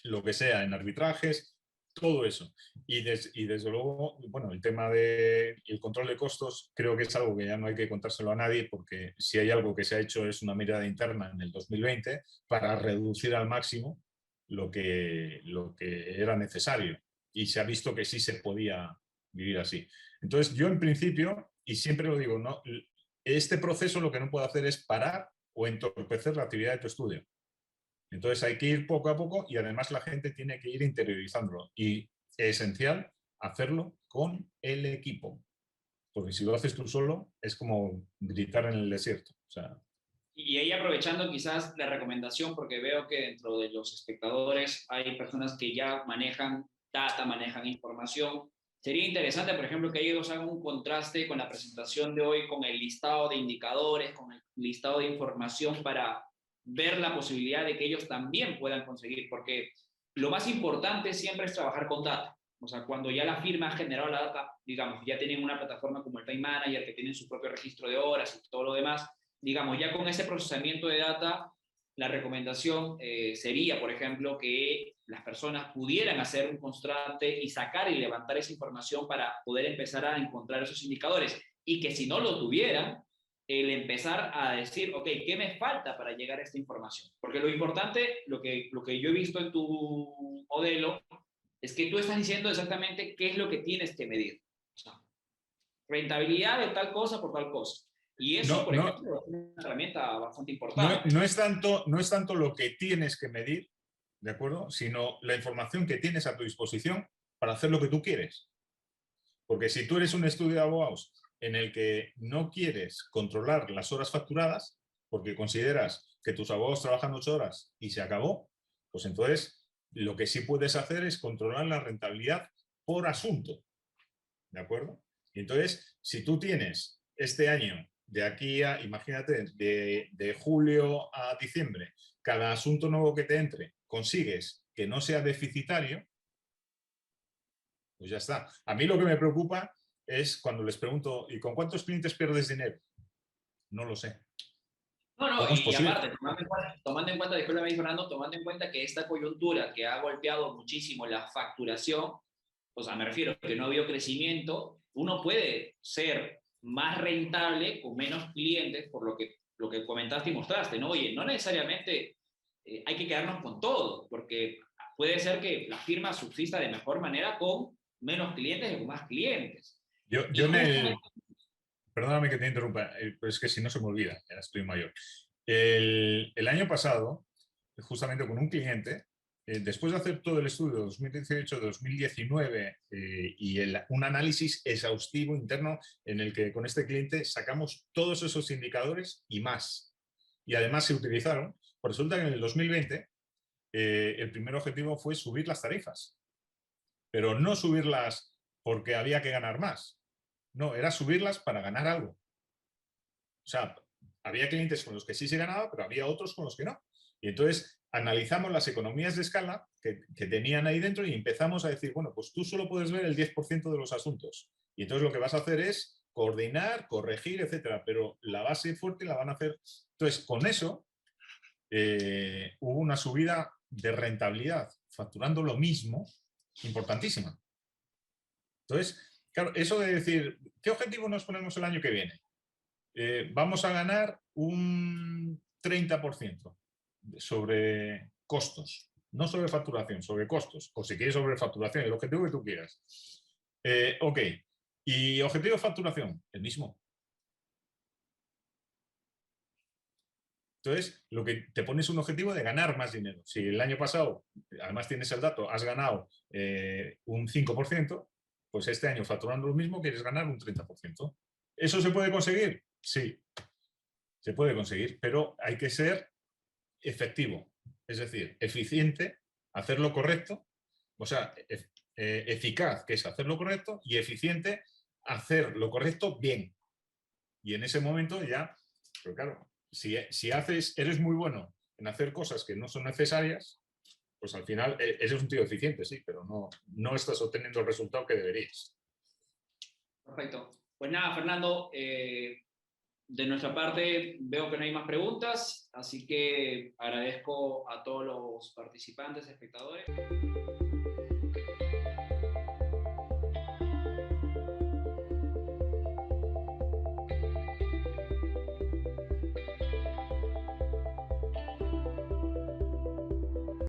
lo que sea, en arbitrajes, todo eso. Y desde luego, bueno, el tema del control de costos creo que es algo que ya no hay que contárselo a nadie, porque si hay algo que se ha hecho es una mirada interna en el 2020 para reducir al máximo lo que era necesario. Y se ha visto que sí se podía vivir así. Entonces, yo en principio, y siempre lo digo, ¿no? Este proceso lo que no puede hacer es parar o entorpecer la actividad de tu estudio. Entonces hay que ir poco a poco y además la gente tiene que ir interiorizándolo. Y es esencial hacerlo con el equipo, porque si lo haces tú solo es como gritar en el desierto. O sea, Y ahí aprovechando quizás la recomendación, porque veo que dentro de los espectadores hay personas que ya manejan data, manejan información. Sería interesante, por ejemplo, que ellos hagan un contraste con la presentación de hoy, con el listado de indicadores, con el listado de información para ver la posibilidad de que ellos también puedan conseguir, porque lo más importante siempre es trabajar con data. O sea, cuando ya la firma ha generado la data, digamos, ya tienen una plataforma como el Time Manager, que tienen su propio registro de horas y todo lo demás, digamos, ya con ese procesamiento de data, la recomendación sería, por ejemplo, que las personas pudieran hacer un constante y sacar y levantar esa información para poder empezar a encontrar esos indicadores. Y que si no lo tuvieran, el empezar a decir, ok, ¿qué me falta para llegar a esta información? Porque lo importante, lo que yo he visto en tu modelo, es que tú estás diciendo exactamente qué es lo que tienes que medir. O sea, rentabilidad de tal cosa por tal cosa. Y eso, no, por no, ejemplo, es una herramienta bastante no, importante. no es tanto lo que tienes que medir, ¿de acuerdo? Sino la información que tienes a tu disposición para hacer lo que tú quieres. Porque si tú eres un estudio de abogados en el que no quieres controlar las horas facturadas, porque consideras que tus abogados trabajan 8 horas y se acabó, pues entonces lo que sí puedes hacer es controlar la rentabilidad por asunto, ¿de acuerdo? Y entonces, si tú tienes este año, de aquí a, imagínate, de julio a diciembre, cada asunto nuevo que te entre, consigues que no sea deficitario, pues ya está. A mí lo que me preocupa es cuando les pregunto, ¿y con cuántos clientes pierdes dinero? No lo sé. No, no, ¿Cómo es y posible? aparte, discúlpame, Fernando, tomando en cuenta que esta coyuntura que ha golpeado muchísimo la facturación, o sea, me refiero a que no ha habido crecimiento, uno puede ser más rentable con menos clientes, por lo que comentaste y mostraste, ¿no? Oye, no necesariamente hay que quedarnos con todo, porque puede ser que la firma subsista de mejor manera con menos clientes y con más clientes. Y Yo en justamente, perdóname que te interrumpa, pero es que si no se me olvida, ya estoy mayor. El año pasado, justamente con un cliente, después de hacer todo el estudio de 2018-2019 y un análisis exhaustivo interno en el que con este cliente sacamos todos esos indicadores y más. Y además se utilizaron, pues resulta que en el 2020 el primer objetivo fue subir las tarifas, pero no subirlas porque había que ganar más. No, era subirlas para ganar algo. O sea, había clientes con los que sí se ganaba, pero había otros con los que no. Y entonces analizamos las economías de escala que tenían ahí dentro y empezamos a decir, bueno, pues tú solo puedes ver el 10% de los asuntos. Y entonces lo que vas a hacer es coordinar, corregir, etcétera. Pero la base fuerte la van a hacer. Entonces, con eso hubo una subida de rentabilidad, facturando lo mismo, importantísima. Entonces, claro, eso de decir, ¿qué objetivo nos ponemos el año que viene? Vamos a ganar un 30% sobre costos, no sobre facturación, sobre costos, o si quieres sobre facturación, el objetivo que tú quieras. Ok, y objetivo de facturación, el mismo. Entonces, lo que te pones un objetivo de ganar más dinero. Si el año pasado, además tienes el dato, has ganado un 5%, pues este año facturando lo mismo quieres ganar un 30%. ¿Eso se puede conseguir? Sí, se puede conseguir, pero hay que ser efectivo, es decir, eficiente, hacer lo correcto, o sea, eficaz, que es hacer lo correcto, y eficiente, hacer lo correcto bien. Y en ese momento ya, pero claro, si eres muy bueno en hacer cosas que no son necesarias, pues al final eres un tío eficiente, sí, pero no estás obteniendo el resultado que deberías. Perfecto. Pues nada, Fernando, de nuestra parte veo que no hay más preguntas, así que agradezco a todos los participantes, espectadores.